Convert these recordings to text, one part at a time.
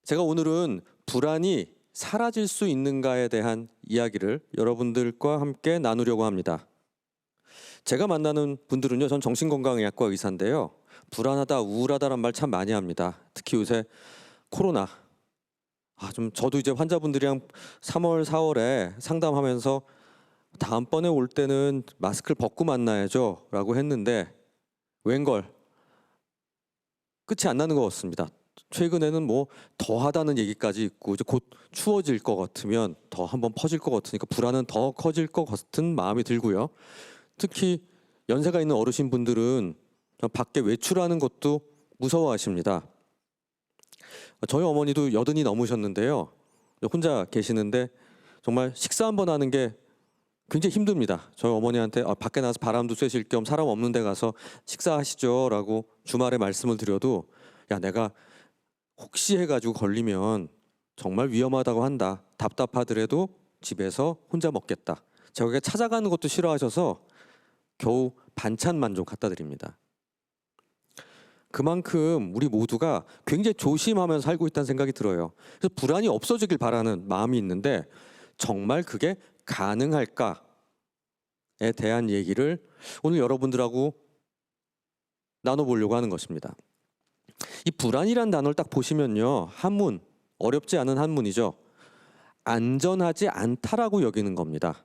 제가 오늘은 불안이 사라질 수 있는가에 대한 이야기를 여러분들과 함께 나누려고 합니다. 제가 만나는 분들은요, 전 정신건강의학과 의사인데요. 불안하다, 우울하다란 말 참 많이 합니다. 특히 요새 코로나. 저도 이제 환자분들이랑 3월, 4월에 상담하면서 다음번에 올 때는 마스크를 벗고 만나야죠 라고 했는데 웬걸 끝이 안 나는 것 같습니다. 최근에는 뭐 더하다는 얘기까지 있고 이제 곧 추워질 것 같으면 더 한번 퍼질 것 같으니까 불안은 더 커질 것 같은 마음이 들고요. 특히 연세가 있는 어르신분들은 밖에 외출하는 것도 무서워하십니다. 저희 어머니도 80이 넘으셨는데요. 혼자 계시는데 정말 식사 한번 하는 게 굉장히 힘듭니다. 저희 어머니한테 밖에 나가서 바람도 쐬실 겸 사람 없는 데 가서 식사하시죠 라고 주말에 말씀을 드려도 야, 내가 혹시 해가지고 걸리면 정말 위험하다고 한다. 답답하더라도 집에서 혼자 먹겠다. 제가 찾아가는 것도 싫어하셔서 겨우 반찬만 좀 갖다 드립니다. 그만큼 우리 모두가 굉장히 조심하면서 살고 있다는 생각이 들어요. 그래서 불안이 없어지길 바라는 마음이 있는데 정말 그게 가능할까에 대한 얘기를 오늘 여러분들하고 나눠보려고 하는 것입니다. 이 불안이란 단어를 딱 보시면요, 한문, 어렵지 않은 한문이죠. 안전하지 않다라고 여기는 겁니다.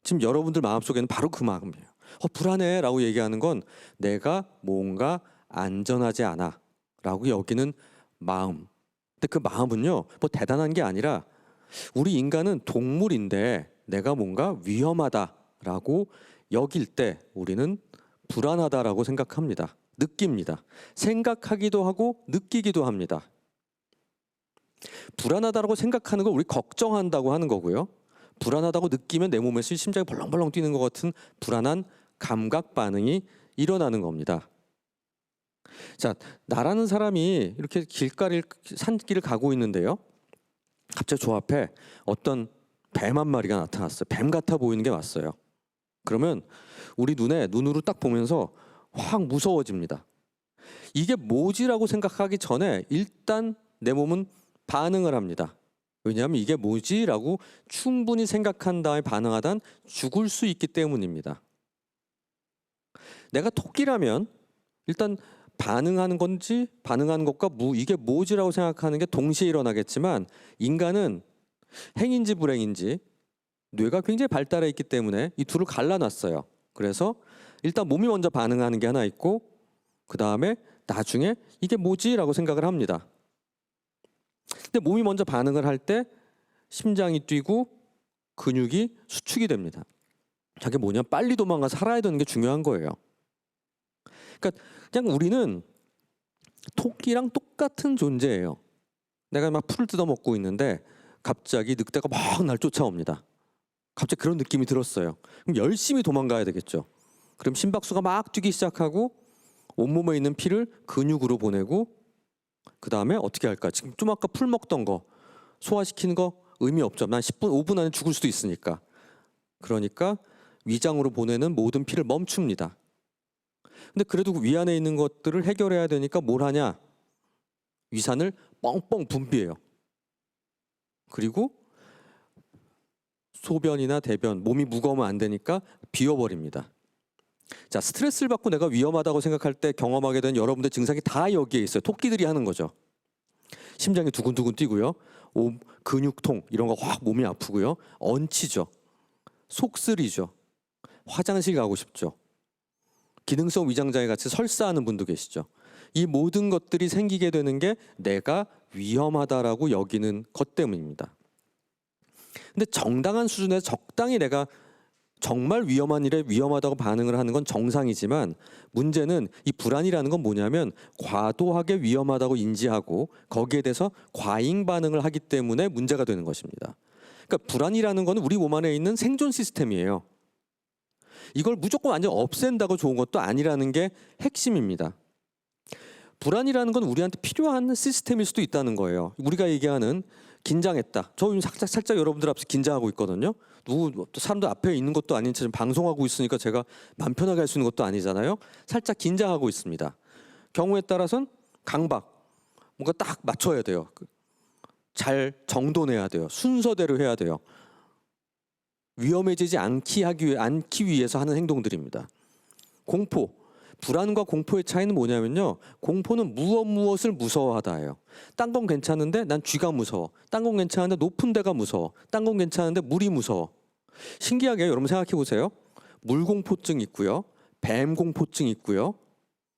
지금 여러분들 마음속에는 바로 그 마음이에요. 불안해 라고 얘기하는 건 내가 뭔가 안전하지 않아 라고 여기는 마음. 근데 그 마음은요, 뭐 대단한 게 아니라 우리 인간은 동물인데 내가 뭔가 위험하다라고 여길 때 우리는 불안하다라고 생각합니다. 느낍니다. 생각하기도 하고 느끼기도 합니다. 불안하다고 생각하는 걸 우리 걱정한다고 하는 거고요. 불안하다고 느끼면 내 몸에서 심장이 벌렁벌렁 뛰는 것 같은 불안한 감각 반응이 일어나는 겁니다. 자, 나라는 사람이 이렇게 산길을 가고 있는데요. 갑자기 저 앞에 어떤 뱀 한 마리가 나타났어요. 뱀 같아 보이는 게 왔어요. 그러면 우리 눈으로 딱 보면서 확 무서워집니다. 이게 뭐지라고 생각하기 전에 일단 내 몸은 반응을 합니다. 왜냐하면 이게 뭐지라고 충분히 생각한 다음에 반응하단 죽을 수 있기 때문입니다. 내가 토끼라면 일단 반응하는 건지 반응하는 것과 이게 뭐지라고 생각하는 게 동시에 일어나겠지만 인간은 행인지 불행인지 뇌가 굉장히 발달해 있기 때문에 이 둘을 갈라놨어요. 그래서 일단 몸이 먼저 반응하는 게 하나 있고 그 다음에 나중에 이게 뭐지? 라고 생각을 합니다. 근데 몸이 먼저 반응을 할 때 심장이 뛰고 근육이 수축이 됩니다. 저게 뭐냐? 빨리 도망가 살아야 되는 게 중요한 거예요. 그러니까 그냥 우리는 토끼랑 똑같은 존재예요. 내가 막 풀을 뜯어먹고 있는데 갑자기 늑대가 막 날 쫓아옵니다. 갑자기 그런 느낌이 들었어요. 그럼 열심히 도망가야 되겠죠. 그럼 심박수가 막 뛰기 시작하고 온몸에 있는 피를 근육으로 보내고 그 다음에 어떻게 할까? 지금 좀 아까 풀 먹던 거 소화시키는 거 의미 없죠. 난 10분, 5분 안에 죽을 수도 있으니까. 그러니까 위장으로 보내는 모든 피를 멈춥니다. 근데 그래도 위 안에 있는 것들을 해결해야 되니까 뭘 하냐? 위산을 뻥뻥 분비해요. 그리고 소변이나 대변, 몸이 무거우면 안 되니까 비워버립니다. 자, 스트레스를 받고 내가 위험하다고 생각할 때 경험하게 된 여러분들 증상이 다 여기에 있어요. 토끼들이 하는 거죠. 심장이 두근두근 뛰고요. 근육통 이런 거 확 몸이 아프고요. 얹히죠. 속쓰리죠. 화장실 가고 싶죠. 기능성 위장장애 같이 설사하는 분도 계시죠. 이 모든 것들이 생기게 되는 게 내가 위험하다라고 여기는 것 때문입니다. 근데 정당한 수준에서 적당히 내가 정말 위험한 일에 위험하다고 반응을 하는 건 정상이지만 문제는 이 불안이라는 건 뭐냐면 과도하게 위험하다고 인지하고 거기에 대해서 과잉 반응을 하기 때문에 문제가 되는 것입니다. 그러니까 불안이라는 건 우리 몸 안에 있는 생존 시스템이에요. 이걸 무조건 완전 없앤다고 좋은 것도 아니라는 게 핵심입니다. 불안이라는 건 우리한테 필요한 시스템일 수도 있다는 거예요. 우리가 얘기하는 긴장했다. 저 지금 살짝 여러분들 앞에서 긴장하고 있거든요. 사람들 앞에 있는 것도 아닌 채 방송하고 있으니까 제가 마음 편하게 할 수 있는 것도 아니잖아요. 살짝 긴장하고 있습니다. 경우에 따라서는 강박, 뭔가 딱 맞춰야 돼요. 잘 정돈해야 돼요. 순서대로 해야 돼요. 위험해지지 않기 위해서 하는 행동들입니다. 공포, 불안과 공포의 차이는 뭐냐면요. 공포는 무엇을 무서워하다예요. 딴 건 괜찮은데 난 쥐가 무서워. 딴 건 괜찮은데 높은 데가 무서워. 딴 건 괜찮은데 물이 무서워. 신기하게 여러분 생각해 보세요. 물공포증 있고요. 뱀 공포증 있고요.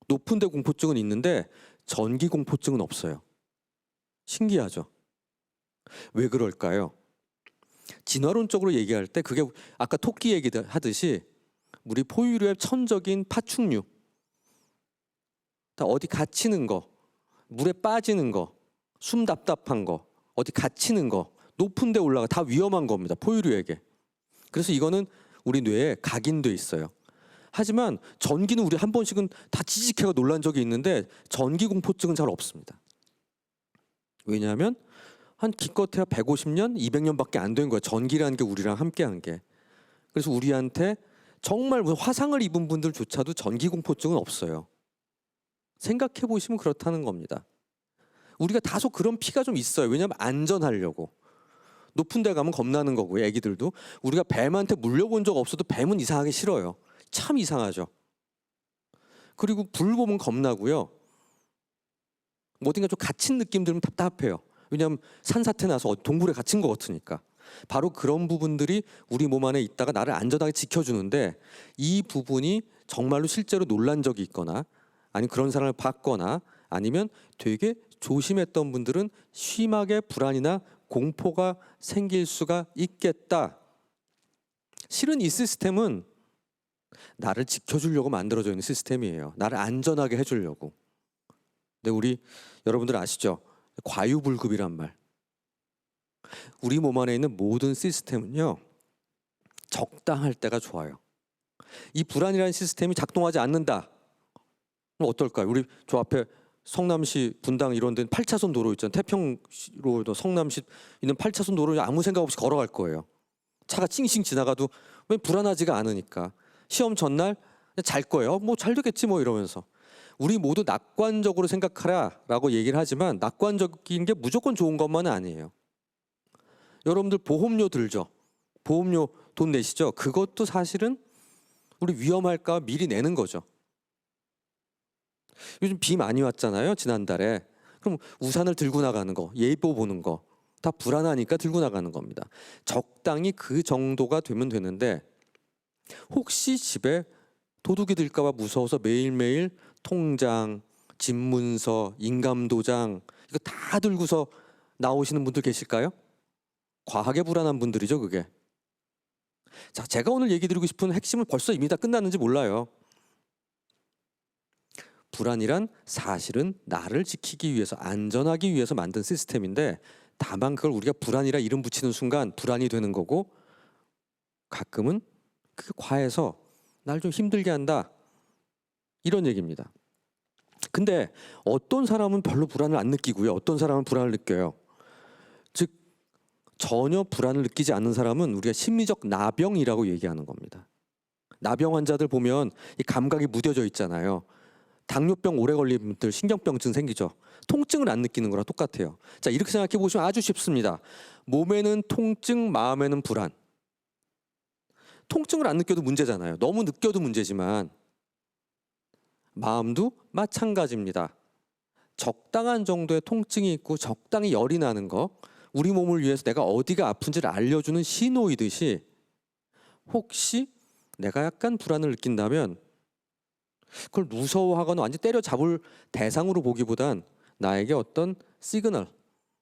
높은 데 공포증은 있는데 전기 공포증은 없어요. 신기하죠? 왜 그럴까요? 진화론적으로 얘기할 때 그게 아까 토끼 얘기하듯이 우리 포유류의 천적인 파충류, 어디 갇히는 거, 물에 빠지는 거, 숨 답답한 거, 어디 갇히는 거, 높은 데 올라가 다 위험한 겁니다. 포유류에게. 그래서 이거는 우리 뇌에 각인돼 있어요. 하지만 전기는 우리 한 번씩은 다 지직해가 놀란 적이 있는데 전기 공포증은 잘 없습니다. 왜냐하면 한 기껏해야 150년, 200년밖에 안 된 거예요. 전기라는 게 우리랑 함께한 게. 그래서 우리한테 정말 화상을 입은 분들조차도 전기 공포증은 없어요. 생각해 보시면 그렇다는 겁니다. 우리가 다소 그런 피가 좀 있어요. 왜냐하면 안전하려고. 높은 데 가면 겁나는 거고요. 애기들도. 우리가 뱀한테 물려본 적 없어도 뱀은 이상하게 싫어요. 참 이상하죠. 그리고 불 보면 겁나고요. 어딘가 좀 갇힌 느낌 들면 답답해요. 왜냐하면 산사태 나서 동굴에 갇힌 것 같으니까. 바로 그런 부분들이 우리 몸 안에 있다가 나를 안전하게 지켜주는데 이 부분이 정말로 실제로 놀란 적이 있거나 아니면 그런 사람을 봤거나 아니면 되게 조심했던 분들은 심하게 불안이나 공포가 생길 수가 있겠다. 실은 이 시스템은 나를 지켜주려고 만들어져 있는 시스템이에요. 나를 안전하게 해주려고. 근데 우리 여러분들 아시죠? 과유불급이란 말. 우리 몸 안에 있는 모든 시스템은요. 적당할 때가 좋아요. 이 불안이라는 시스템이 작동하지 않는다. 그럼 어떨까요? 우리 저 앞에 성남시 분당 이런 데는 8차선 도로 있잖아요. 태평로 성남시 있는 8차선 도로를 아무 생각 없이 걸어갈 거예요. 차가 찡찡 지나가도 왜 불안하지가 않으니까. 시험 전날 잘 거예요. 뭐 잘 되겠지 뭐 이러면서. 우리 모두 낙관적으로 생각하라라고 얘기를 하지만 낙관적인 게 무조건 좋은 것만은 아니에요. 여러분들 보험료 들죠? 보험료 돈 내시죠? 그것도 사실은 우리 위험할까 미리 내는 거죠. 요즘 비 많이 왔잖아요. 지난달에. 그럼 우산을 들고 나가는 거, 예보 보는 거 다 불안하니까 들고 나가는 겁니다. 적당히 그 정도가 되면 되는데 혹시 집에 도둑이 들까 봐 무서워서 매일매일 통장, 집문서, 인감도장 이거 다 들고서 나오시는 분들 계실까요? 과하게 불안한 분들이죠, 그게. 자, 제가 오늘 얘기 드리고 싶은 핵심은 벌써 이미 다 끝났는지 몰라요. 불안이란 사실은 나를 지키기 위해서, 안전하기 위해서 만든 시스템인데 다만 그걸 우리가 불안이라 이름 붙이는 순간 불안이 되는 거고 가끔은 그게 과해서 날 좀 힘들게 한다. 이런 얘기입니다. 근데 어떤 사람은 별로 불안을 안 느끼고요. 어떤 사람은 불안을 느껴요. 즉 전혀 불안을 느끼지 않는 사람은 우리가 심리적 나병이라고 얘기하는 겁니다. 나병 환자들 보면 이 감각이 무뎌져 있잖아요. 당뇨병 오래 걸린 분들 신경병증 생기죠. 통증을 안 느끼는 거랑 똑같아요. 자, 이렇게 생각해 보시면 아주 쉽습니다. 몸에는 통증, 마음에는 불안. 통증을 안 느껴도 문제잖아요. 너무 느껴도 문제지만 마음도 마찬가지입니다. 적당한 정도의 통증이 있고 적당히 열이 나는 거, 우리 몸을 위해서 내가 어디가 아픈지를 알려주는 신호이듯이 혹시 내가 약간 불안을 느낀다면 그걸 무서워하거나 완전 때려잡을 대상으로 보기보단 나에게 어떤 시그널,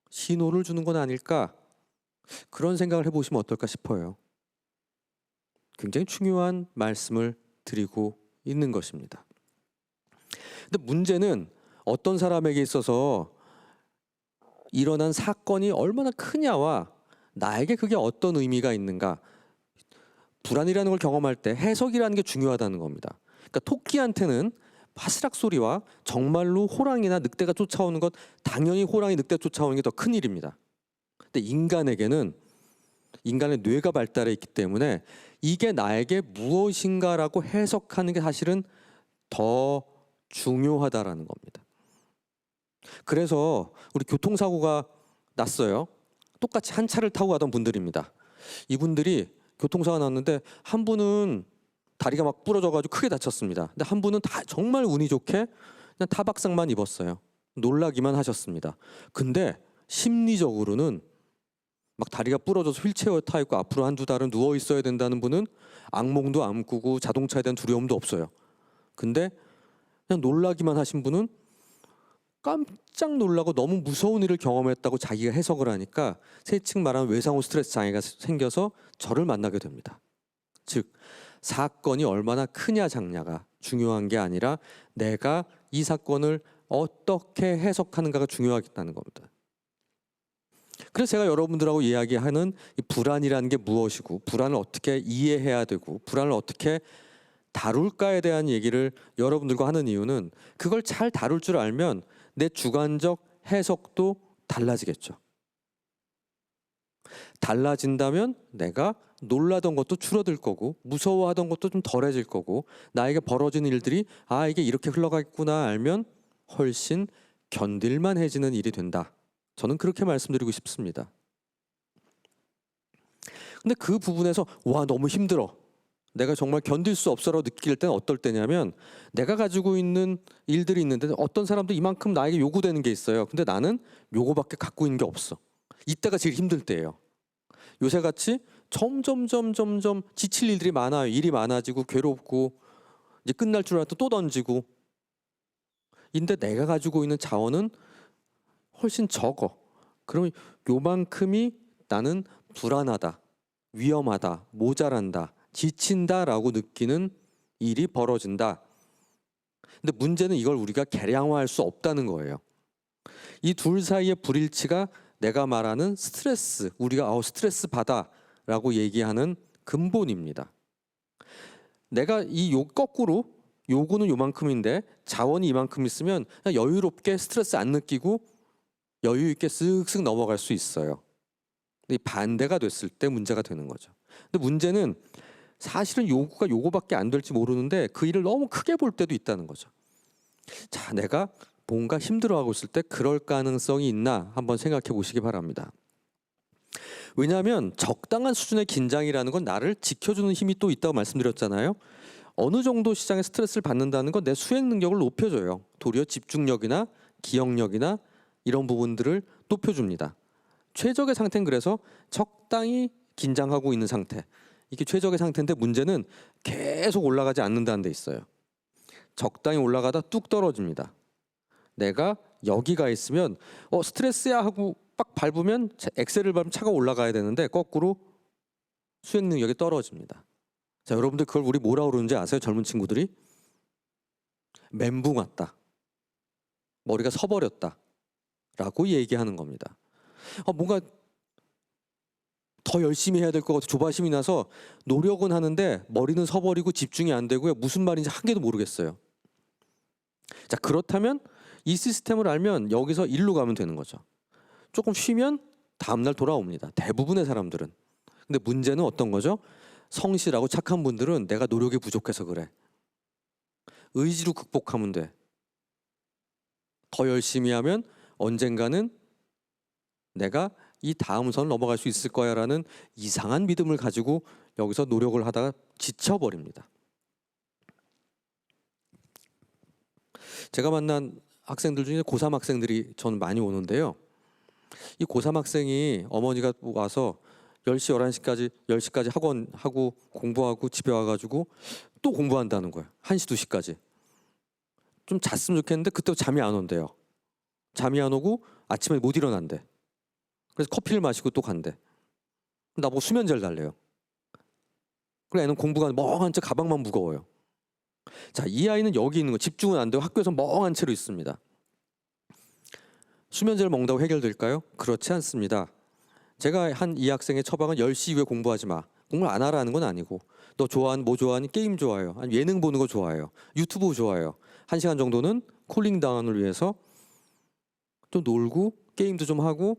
신호를 주는 건 아닐까, 그런 생각을 해보시면 어떨까 싶어요. 굉장히 중요한 말씀을 드리고 있는 것입니다. 근데 문제는 어떤 사람에게 있어서 일어난 사건이 얼마나 크냐와 나에게 그게 어떤 의미가 있는가, 불안이라는 걸 경험할 때 해석이라는 게 중요하다는 겁니다. 그러니까 토끼한테는 바스락 소리와 정말로 호랑이나 늑대가 쫓아오는 것, 당연히 호랑이, 늑대 쫓아오는 게 더 큰 일입니다. 근데 인간에게는 인간의 뇌가 발달해 있기 때문에 이게 나에게 무엇인가라고 해석하는 게 사실은 더 중요하다라는 겁니다. 그래서 우리 교통사고가 났어요. 똑같이 한 차를 타고 가던 분들입니다. 이분들이 교통사고가 났는데 한 분은 다리가 막 부러져가지고 크게 다쳤습니다. 근데 한 분은 다 정말 운이 좋게 그냥 타박상만 입었어요. 놀라기만 하셨습니다. 근데 심리적으로는 막 다리가 부러져서 휠체어에 타 있고 앞으로 한두 달은 누워 있어야 된다는 분은 악몽도 안 꾸고 자동차에 대한 두려움도 없어요. 근데 그냥 놀라기만 하신 분은 깜짝 놀라고 너무 무서운 일을 경험했다고 자기가 해석을 하니까 세칭 말하는 외상후 스트레스 장애가 생겨서 저를 만나게 됩니다. 즉 사건이 얼마나 크냐 작냐가 중요한 게 아니라 내가 이 사건을 어떻게 해석하는가가 중요하겠다는 겁니다. 그래서 제가 여러분들하고 이야기하는 이 불안이라는 게 무엇이고 불안을 어떻게 이해해야 되고 불안을 어떻게 다룰까에 대한 얘기를 여러분들과 하는 이유는 그걸 잘 다룰 줄 알면 내 주관적 해석도 달라지겠죠. 달라진다면 내가 놀라던 것도 줄어들 거고 무서워하던 것도 좀 덜해질 거고 나에게 벌어진 일들이 아 이게 이렇게 흘러가겠구나 알면 훨씬 견딜만해지는 일이 된다. 저는 그렇게 말씀드리고 싶습니다. 근데 그 부분에서 와 너무 힘들어. 내가 정말 견딜 수 없어라고 느낄 때는 어떨 때냐면 내가 가지고 있는 일들이 있는데 어떤 사람도 이만큼 나에게 요구되는 게 있어요. 근데 나는 요거밖에 갖고 있는 게 없어. 이때가 제일 힘들 때예요. 요새같이 점점 지칠 일들이 많아요. 일이 많아지고 괴롭고 이제 끝날 줄 알았다 또 던지고. 근데 내가 가지고 있는 자원은 훨씬 적어. 그럼 요만큼이 나는 불안하다, 위험하다, 모자란다, 지친다라고 느끼는 일이 벌어진다. 근데 문제는 이걸 우리가 계량화할 수 없다는 거예요. 이 둘 사이의 불일치가 내가 말하는 스트레스, 우리가 스트레스 받아라고 얘기하는 근본입니다. 내가 거꾸로 요구는 요만큼인데 자원이 이만큼 있으면 그냥 여유롭게 스트레스 안 느끼고 여유 있게 쓱쓱 넘어갈 수 있어요. 근데 반대가 됐을 때 문제가 되는 거죠. 근데 문제는 사실은 요구가 요거밖에 안 될지 모르는데 그 일을 너무 크게 볼 때도 있다는 거죠. 자, 내가 뭔가 힘들어하고 있을 때 그럴 가능성이 있나 한번 생각해 보시기 바랍니다. 왜냐하면 적당한 수준의 긴장이라는 건 나를 지켜주는 힘이 또 있다고 말씀드렸잖아요. 어느 정도 시장에 스트레스를 받는다는 건 내 수행 능력을 높여줘요. 도리어 집중력이나 기억력이나 이런 부분들을 높여줍니다. 최적의 상태는 그래서 적당히 긴장하고 있는 상태. 이게 최적의 상태인데 문제는 계속 올라가지 않는다는 데 있어요. 적당히 올라가다 뚝 떨어집니다. 내가 여기가 있으면 스트레스야 하고 빡 밟으면 엑셀을 밟으면 차가 올라가야 되는데 거꾸로 수행 능력이 떨어집니다. 자, 여러분들 그걸 우리 뭐라고 그러는지 아세요? 젊은 친구들이? 멘붕 왔다. 머리가 서버렸다. 라고 얘기하는 겁니다. 뭔가 더 열심히 해야 될 것 같아 조바심이 나서 노력은 하는데 머리는 서버리고 집중이 안 되고요. 무슨 말인지 한 개도 모르겠어요. 자, 그렇다면 이 시스템을 알면 여기서 일로 가면 되는 거죠. 조금 쉬면 다음날 돌아옵니다. 대부분의 사람들은. 근데 문제는 어떤 거죠? 성실하고 착한 분들은 내가 노력이 부족해서 그래. 의지로 극복하면 돼. 더 열심히 하면 언젠가는 내가 이 다음 선을 넘어갈 수 있을 거야 라는 이상한 믿음을 가지고 여기서 노력을 하다가 지쳐버립니다. 제가 만난 학생들 중에 고3 학생들이 저는 많이 오는데요. 이 고3 학생이 어머니가 와서 10시, 11시까지, 10시까지 학원하고 공부하고 집에 와가지고 또 공부한다는 거예요. 1시, 2시까지. 좀 잤으면 좋겠는데 그때 잠이 안 온대요. 잠이 안 오고 아침에 못 일어난대. 그래서 커피를 마시고 또 간대. 나보고 수면제를 달래요. 그래 애는 공부가 멍한 채 가방만 무거워요. 자, 이 아이는 여기 있는 거 집중은 안 되고 학교에서 멍한 채로 있습니다. 수면제를 먹는다고 해결될까요? 그렇지 않습니다. 제가 한 이 학생의 처방은 10시 이후에 공부하지 마. 공부를 안 하라는 건 아니고 너 좋아하는 뭐 좋아하니? 게임 좋아해요. 아니 예능 보는 거 좋아해요. 유튜브 좋아해요. 1시간 정도는 쿨링 다운을 위해서 좀 놀고 게임도 좀 하고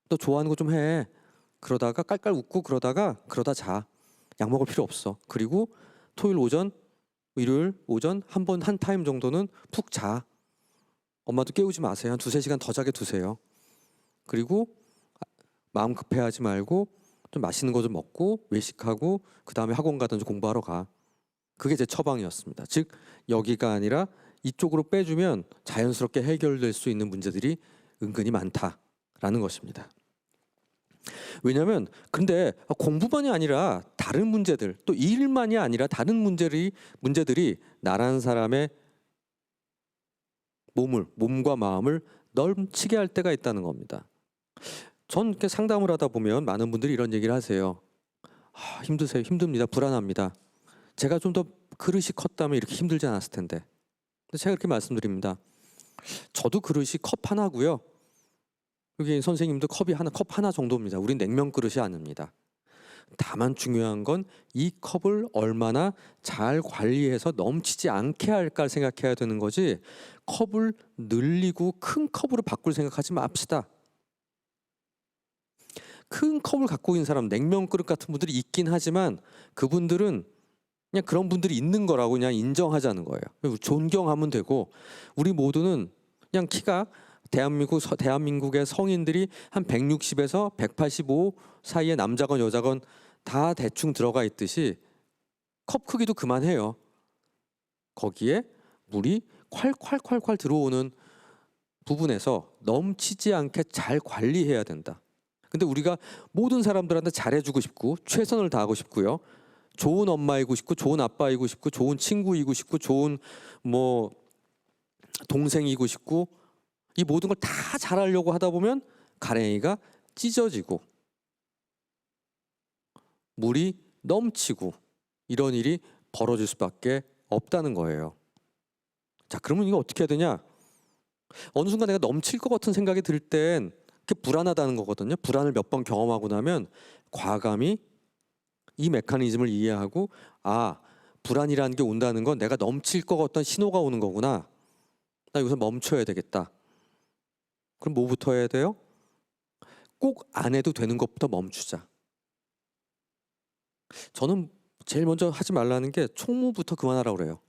너 좋아하는 거 좀 해. 그러다가 깔깔 웃고 그러다 자. 약 먹을 필요 없어. 그리고 토요일 오전, 일요일 오전 한 타임 정도는 푹 자. 엄마도 깨우지 마세요. 한 2-3시간 더 자게 두세요. 그리고 마음 급해하지 말고 좀 맛있는 거 좀 먹고 외식하고 그 다음에 학원 가든지 공부하러 가. 그게 제 처방이었습니다. 즉 여기가 아니라 이쪽으로 빼주면 자연스럽게 해결될 수 있는 문제들이 은근히 많다라는 것입니다. 왜냐하면 근데 공부만이 아니라 다른 문제들, 또 일만이 아니라 다른 문제들이 나라는 사람의 몸과 마음을 넘치게 할 때가 있다는 겁니다. 전 이렇게 상담을 하다 보면 많은 분들이 이런 얘기를 하세요. 힘드세요. 힘듭니다. 불안합니다. 제가 좀 더 그릇이 컸다면 이렇게 힘들지 않았을 텐데. 근데 제가 이렇게 말씀드립니다. 저도 그릇이 컵 하나고요. 여기 선생님도 컵 하나 정도입니다. 우린 냉면 그릇이 아닙니다. 다만 중요한 건 이 컵을 얼마나 잘 관리해서 넘치지 않게 할까 생각해야 되는 거지, 컵을 늘리고 큰 컵으로 바꿀 생각하지 맙시다. 큰 컵을 갖고 있는 사람, 냉면 그릇 같은 분들이 있긴 하지만 그분들은 그냥 그런 분들이 있는 거라고 그냥 인정하자는 거예요. 존경하면 되고, 우리 모두는 그냥 키가 대한민국의 성인들이 한 160에서 185 사이에 남자건 여자건 다 대충 들어가 있듯이 컵 크기도 그만해요. 거기에 물이 콸콸콸콸 들어오는 부분에서 넘치지 않게 잘 관리해야 된다. 근데 우리가 모든 사람들한테 잘해주고 싶고 최선을 다하고 싶고요. 좋은 엄마이고 싶고 좋은 아빠이고 싶고 좋은 친구이고 싶고 좋은 동생이고 싶고, 이 모든 걸 다 잘하려고 하다 보면 가랭이가 찢어지고 물이 넘치고 이런 일이 벌어질 수밖에 없다는 거예요. 자, 그러면 이거 어떻게 해야 되냐? 어느 순간 내가 넘칠 것 같은 생각이 들 땐 그게 불안하다는 거거든요. 불안을 몇 번 경험하고 나면 과감히 이 메커니즘을 이해하고, 불안이라는 게 온다는 건 내가 넘칠 것 같던 신호가 오는 거구나. 나 여기서 멈춰야 되겠다. 그럼 뭐부터 해야 돼요? 꼭 안 해도 되는 것부터 멈추자. 저는 제일 먼저 하지 말라는 게 총무부터 그만하라고 그래요.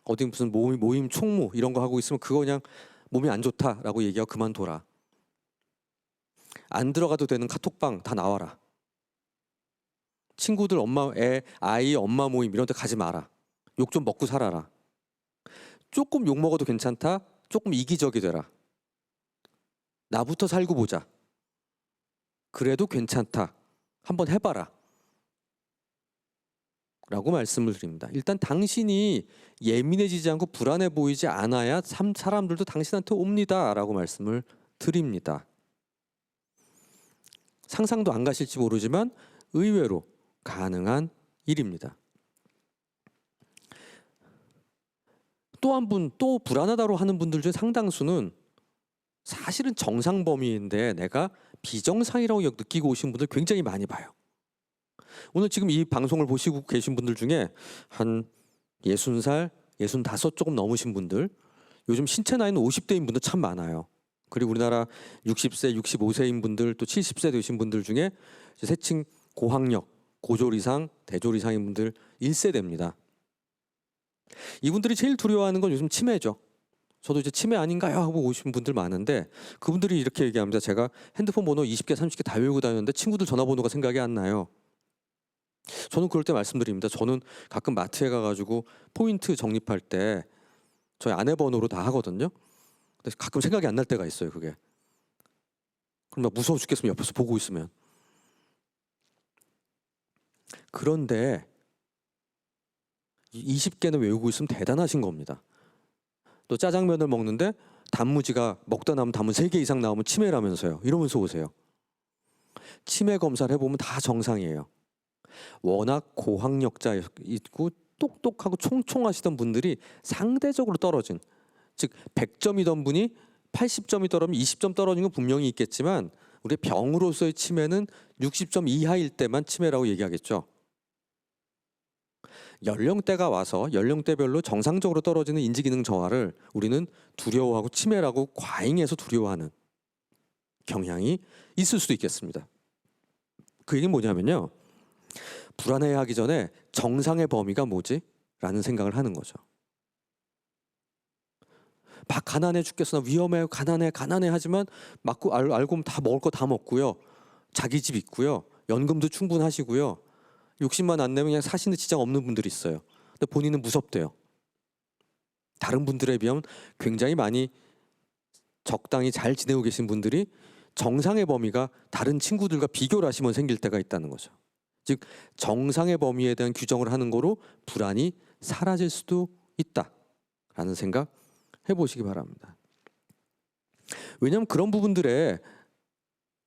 어디 무슨 모임 총무 이런 거 하고 있으면 그거 그냥 몸이 안 좋다라고 얘기하고 그만둬라. 안 들어가도 되는 카톡방 다 나와라. 친구들 아이 엄마 모임 이런 데 가지 마라. 욕 좀 먹고 살아라. 조금 욕 먹어도 괜찮다. 조금 이기적이 되라. 나부터 살고 보자. 그래도 괜찮다. 한번 해봐라. 라고 말씀을 드립니다. 일단 당신이 예민해지지 않고 불안해 보이지 않아야 사람들도 당신한테 옵니다. 라고 말씀을 드립니다. 상상도 안 가실지 모르지만 의외로 가능한 일입니다. 또 불안하다고 하는 분들 중에 상당수는 사실은 정상 범위인데 내가 비정상이라고 느끼고 오신 분들 굉장히 많이 봐요. 오늘 지금 이 방송을 보시고 계신 분들 중에 한 60살, 65 조금 넘으신 분들, 요즘 신체 나이는 50대인 분들 참 많아요. 그리고 우리나라 60세, 65세인 분들, 또 70세 되신 분들 중에 세칭 고학력, 고졸 이상, 대졸 이상인 분들 1세대입니다. 이분들이 제일 두려워하는 건 요즘 치매죠. 저도 이제 치매 아닌가요? 하고 오신 분들 많은데 그분들이 이렇게 얘기합니다. 제가 핸드폰 번호 20개, 30개 다 외우고 다녔는데 친구들 전화번호가 생각이 안 나요. 저는 그럴 때 말씀드립니다. 저는 가끔 마트에 가가지고 포인트 적립할 때 저희 아내 번호로 다 하거든요. 근데 가끔 생각이 안 날 때가 있어요. 그게. 그럼 막 무서워 죽겠으면 옆에서 보고 있으면. 그런데 20개는 외우고 있으면 대단하신 겁니다. 또 짜장면을 먹는데 단무지가 먹다 남은 단무 3개 이상 나오면 치매라면서요. 이러면서 오세요. 치매 검사를 해보면 다 정상이에요. 워낙 고학력자 있고 똑똑하고 총총하시던 분들이 상대적으로 떨어진, 즉 100점이던 분이 80점이 떨어지면 20점 떨어진 건 분명히 있겠지만 우리 병으로서의 치매는 60점 이하일 때만 치매라고 얘기하겠죠. 연령대가 와서 연령대별로 정상적으로 떨어지는 인지기능 저하를 우리는 두려워하고 치매라고 과잉해서 두려워하는 경향이 있을 수도 있겠습니다. 그 얘기는 뭐냐면요. 불안해하기 전에 정상의 범위가 뭐지? 라는 생각을 하는 거죠. 막 가난해 죽겠어, 나 위험해, 가난해, 가난해 하지만 맞고 알고 보면 다 먹을 거 다 먹고요. 자기 집 있고요. 연금도 충분하시고요. 60만 안 내면 그냥 사시는 지장 없는 분들이 있어요. 근데 본인은 무섭대요. 다른 분들에 비하면 굉장히 많이 적당히 잘 지내고 계신 분들이 정상의 범위가 다른 친구들과 비교를 하시면 생길 때가 있다는 거죠. 즉 정상의 범위에 대한 규정을 하는 거로 불안이 사라질 수도 있다라는 생각 해보시기 바랍니다. 왜냐하면 그런 부분들에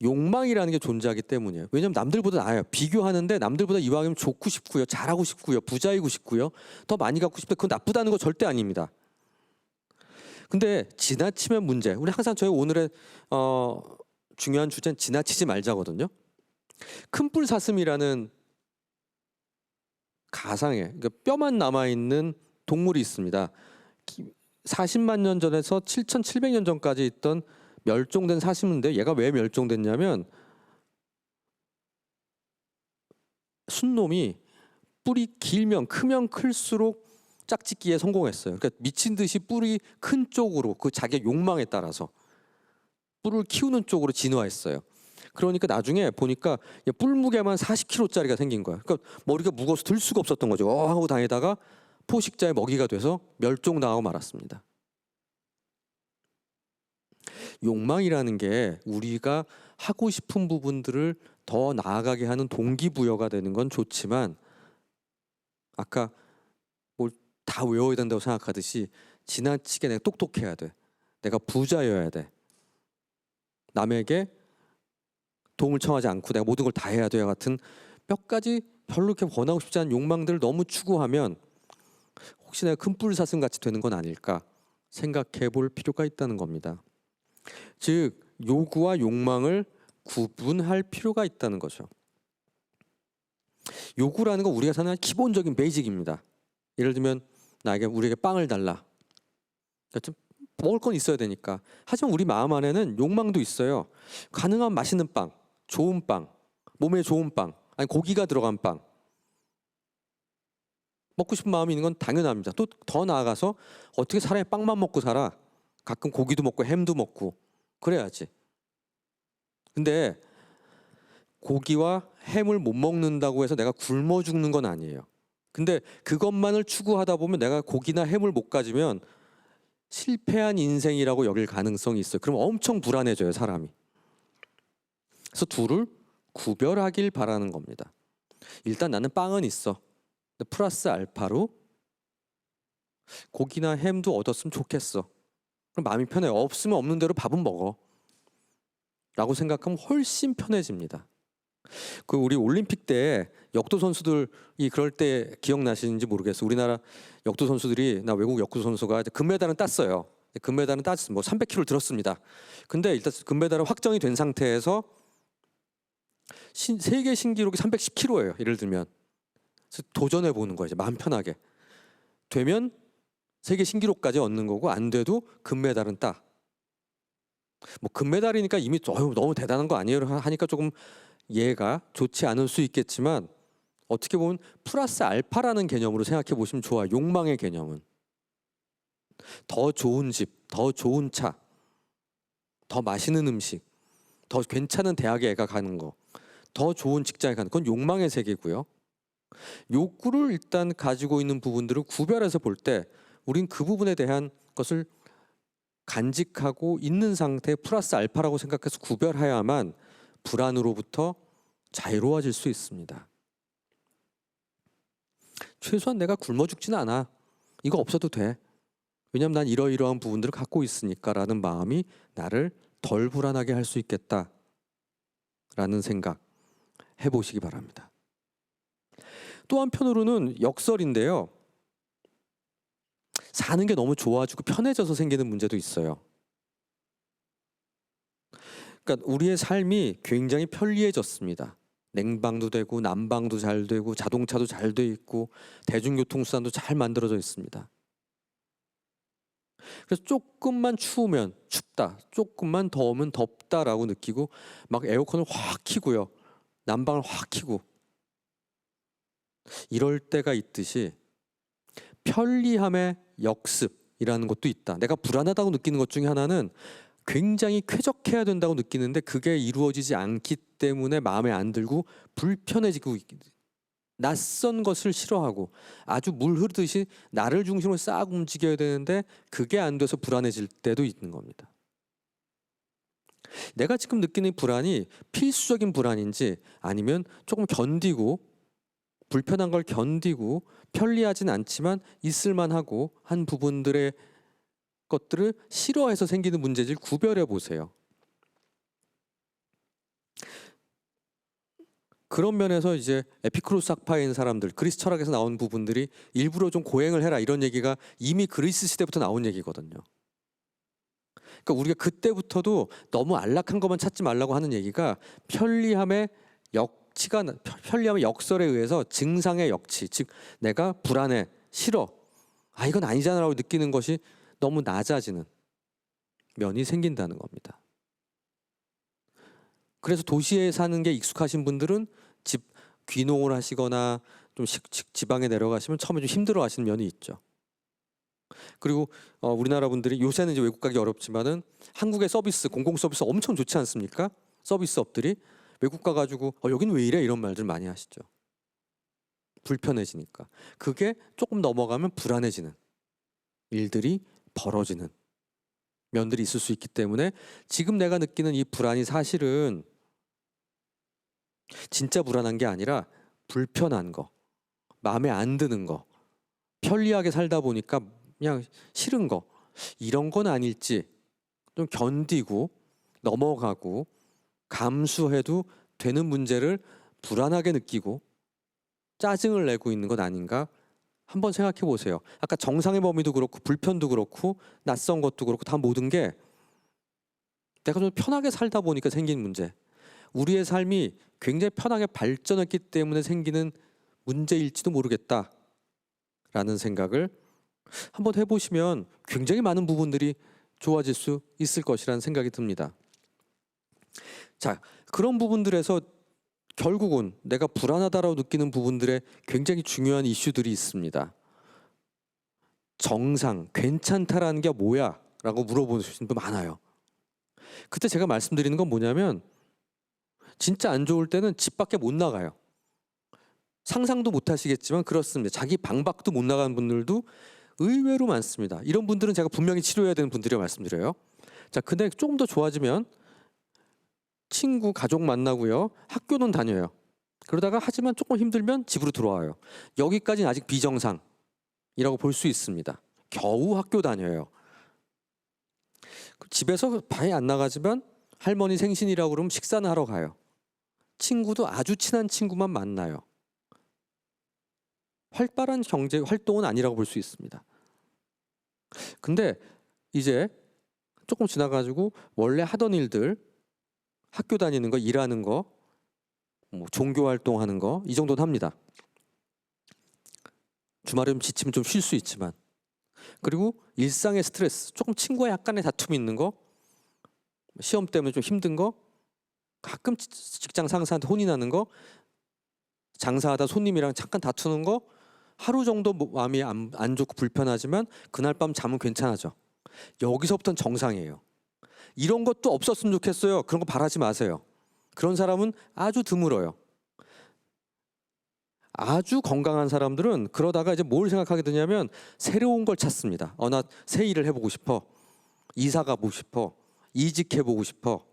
욕망이라는 게 존재하기 때문이에요. 왜냐하면 남들보다 나아요. 비교하는데 남들보다 이왕이면 좋고 싶고요, 잘하고 싶고요, 부자이고 싶고요, 더 많이 갖고 싶다. 그건 나쁘다는 거 절대 아닙니다. 근데 지나치면 문제. 우리 항상 저희 오늘의 중요한 주제는 지나치지 말자거든요. 큰뿔 사슴이라는 가상의, 그러니까 뼈만 남아있는 동물이 있습니다. 40만 년 전에서 7,700년 전까지 있던 멸종된 사슴인데, 얘가 왜 멸종됐냐면 순놈이 뿔이 길면 크면 클수록 짝짓기에 성공했어요. 그러니까 미친 듯이 뿔이 큰 쪽으로, 그 자기의 욕망에 따라서 뿔을 키우는 쪽으로 진화했어요. 그러니까 나중에 보니까 뿔 무게만 40kg짜리가 생긴 거야. 그러니까 머리가 무거워서 들 수가 없었던 거죠. 하고 다니다가 포식자의 먹이가 돼서 멸종당하고 말았습니다. 욕망이라는 게 우리가 하고 싶은 부분들을 더 나아가게 하는 동기부여가 되는 건 좋지만, 아까 뭘 다 외워야 된다고 생각하듯이 지나치게 내가 똑똑해야 돼, 내가 부자여야 돼, 남에게 도움을 청하지 않고 내가 모든 걸 다 해야 돼요 같은 몇 가지 별로 이렇게 원하고 싶지 않은 욕망들을 너무 추구하면 혹시 내가 큰 뿔 사슴 같이 되는 건 아닐까 생각해 볼 필요가 있다는 겁니다. 즉 요구와 욕망을 구분할 필요가 있다는 거죠. 요구라는 건 우리가 사는 기본적인 베이직입니다. 예를 들면 우리에게 빵을 달라. 좀 먹을 건 있어야 되니까. 하지만 우리 마음 안에는 욕망도 있어요. 가능한 맛있는 빵, 좋은 빵, 몸에 좋은 빵, 아니 고기가 들어간 빵, 먹고 싶은 마음이 있는 건 당연합니다. 또 더 나아가서 어떻게 사람이 빵만 먹고 살아? 가끔 고기도 먹고 햄도 먹고 그래야지. 근데 고기와 햄을 못 먹는다고 해서 내가 굶어 죽는 건 아니에요. 근데 그것만을 추구하다 보면 내가 고기나 햄을 못 가지면 실패한 인생이라고 여길 가능성이 있어요. 그럼 엄청 불안해져요, 사람이. 그래서 둘을 구별하길 바라는 겁니다. 일단 나는 빵은 있어. 플러스 알파로 고기나 햄도 얻었으면 좋겠어. 그럼 마음이 편해요. 없으면 없는 대로 밥은 먹어 라고 생각하면 훨씬 편해집니다. 그 우리 올림픽 때 역도 선수들이 그럴 때 기억나시는지 모르겠어요. 우리나라 역도 선수들이, 나 외국 역도 선수가 금메달은 땄어요. 금메달은 땄습니다. 뭐 300kg를 들었습니다. 근데 일단 금메달은 확정이 된 상태에서 세계 신기록이 310kg예요. 예를 들면. 그래서 도전해 보는 거예요. 마음 편하게. 되면 세계 신기록까지 얻는 거고, 안 돼도 금메달은 따. 뭐 금메달이니까 이미 너무 대단한 거 아니에요 하니까 조금 얘가 좋지 않을 수 있겠지만, 어떻게 보면 플러스 알파라는 개념으로 생각해 보시면 좋아요. 욕망의 개념은 더 좋은 집, 더 좋은 차, 더 맛있는 음식, 더 괜찮은 대학에 애가 가는 거, 더 좋은 직장에 가는 건 욕망의 세계고요. 욕구를 일단 가지고 있는 부분들을 구별해서 볼 때 우린 그 부분에 대한 것을 간직하고 있는 상태 플러스 알파라고 생각해서 구별해야만 불안으로부터 자유로워질 수 있습니다. 최소한 내가 굶어 죽지는 않아. 이거 없어도 돼. 왜냐면 난 이러이러한 부분들을 갖고 있으니까 라는 마음이 나를 덜 불안하게 할 수 있겠다 라는 생각 해보시기 바랍니다. 또 한편으로는 역설인데요. 사는 게 너무 좋아지고 편해져서 생기는 문제도 있어요. 그러니까 우리의 삶이 굉장히 편리해졌습니다. 냉방도 되고 난방도 잘 되고 자동차도 잘 돼 있고 대중교통 수단도 잘 만들어져 있습니다. 그래서 조금만 추우면 춥다, 조금만 더우면 덥다라고 느끼고 막 에어컨을 확 켜고요, 난방을 확 켜고 이럴 때가 있듯이 편리함의 역습, 것도 있다. 내가 불안하다고 느끼는 것 중에 하나는 굉장히 쾌적해야 된다고 느끼는데 그게 이루어지지 않기 때문에 마음에 안 들고 불편해지고 낯선 것을 싫어하고 아주 물 흐르듯이 나를 중심으로 싹 움직여야 되는데 그게 안 돼서 불안해질 때도 있는 겁니다. 내가 지금 느끼는 불안이 필수적인 불안인지 아니면 조금 견디고 불편한 걸 견디고 편리하진 않지만 있을만하고 한 부분들의 것들을 싫어해서 생기는 문제를 구별해 보세요. 그런 면에서 이제 에피쿠로스 학파인 사람들, 그리스 철학에서 나온 부분들이 일부러 좀 고행을 해라 이런 얘기가 이미 그리스 시대부터 나온 얘기거든요. 그러니까 우리가 그때부터도 너무 안락한 것만 찾지 말라고 하는 얘기가 편리함의 역설에 의해서 증상의 역치, 즉 내가 불안해, 싫어, 이건 아니잖아라고 느끼는 것이 너무 낮아지는 면이 생긴다는 겁니다. 그래서 도시에 사는 게 익숙하신 분들은 귀농을 하시거나 좀 지방에 내려가시면 처음에 좀 힘들어 하시는 면이 있죠. 그리고 우리나라 분들이 요새는 이제 외국 가기 어렵지만은 한국의 서비스, 공공 서비스 엄청 좋지 않습니까? 서비스업들이 외국 가가지고 여긴 왜 이래? 이런 말들 많이 하시죠. 불편해지니까. 그게 조금 넘어가면 불안해지는 일들이 벌어지는 면들이 있을 수 있기 때문에 지금 내가 느끼는 이 불안이 사실은 진짜 불안한 게 아니라 불편한 거, 마음에 안 드는 거, 편리하게 살다 보니까 그냥 싫은 거, 이런 건 아닐지 좀 견디고 넘어가고 감수해도 되는 문제를 불안하게 느끼고 짜증을 내고 있는 것 아닌가 한번 생각해 보세요. 아까 정상의 범위도 그렇고 불편도 그렇고 낯선 것도 그렇고 다 모든 게 내가 좀 편하게 살다 보니까 생긴 문제, 우리의 삶이 굉장히 편하게 발전했기 때문에 생기는 문제일지도 모르겠다라는 생각을 한번 해보시면 굉장히 많은 부분들이 좋아질 수 있을 것이라는 생각이 듭니다. 자, 그런 부분들에서 결국은 내가 불안하다라고 느끼는 부분들에 굉장히 중요한 이슈들이 있습니다. 정상, 괜찮다라는 게 뭐야? 라고 물어보시는 분 많아요. 그때 제가 말씀드리는 건 뭐냐면 진짜 안 좋을 때는 집 밖에 못 나가요. 상상도 못 하시겠지만 그렇습니다. 자기 방 밖도 못 나가는 분들도 의외로 많습니다. 이런 분들은 제가 분명히 치료해야 되는 분들이라고 말씀드려요. 자, 근데 조금 더 좋아지면 친구, 가족 만나고요. 학교는 다녀요. 그러다가 하지만 조금 힘들면 집으로 들어와요. 여기까지는 아직 비정상이라고 볼 수 있습니다. 겨우 학교 다녀요. 집에서 방에 안 나가지만 할머니 생신이라고 그러면 식사는 하러 가요. 친구도 아주 친한 친구만 만나요. 활발한 경제 활동은 아니라고 볼 수 있습니다. 근데 이제 조금 지나가지고 원래 하던 일들, 학교 다니는 거, 일하는 거, 뭐 종교 활동하는 거, 이 정도는 합니다. 주말에 지치면 좀 쉴 수 있지만, 그리고 일상의 스트레스, 조금 친구와 약간의 다툼이 있는 거, 시험 때문에 좀 힘든 거, 가끔 직장 상사한테 혼이 나는 거, 장사하다 손님이랑 잠깐 다투는 거, 하루 정도 마음이 안 좋고 불편하지만 그날 밤 잠은 괜찮아져. 여기서부터는 정상이에요. 이런 것도 없었으면 좋겠어요. 그런 거 바라지 마세요. 그런 사람은 아주 드물어요. 아주 건강한 사람들은 그러다가 이제 뭘 생각하게 되냐면 새로운 걸 찾습니다. 나 새 일을 해보고 싶어. 이사 가보고 싶어. 이직해보고 싶어.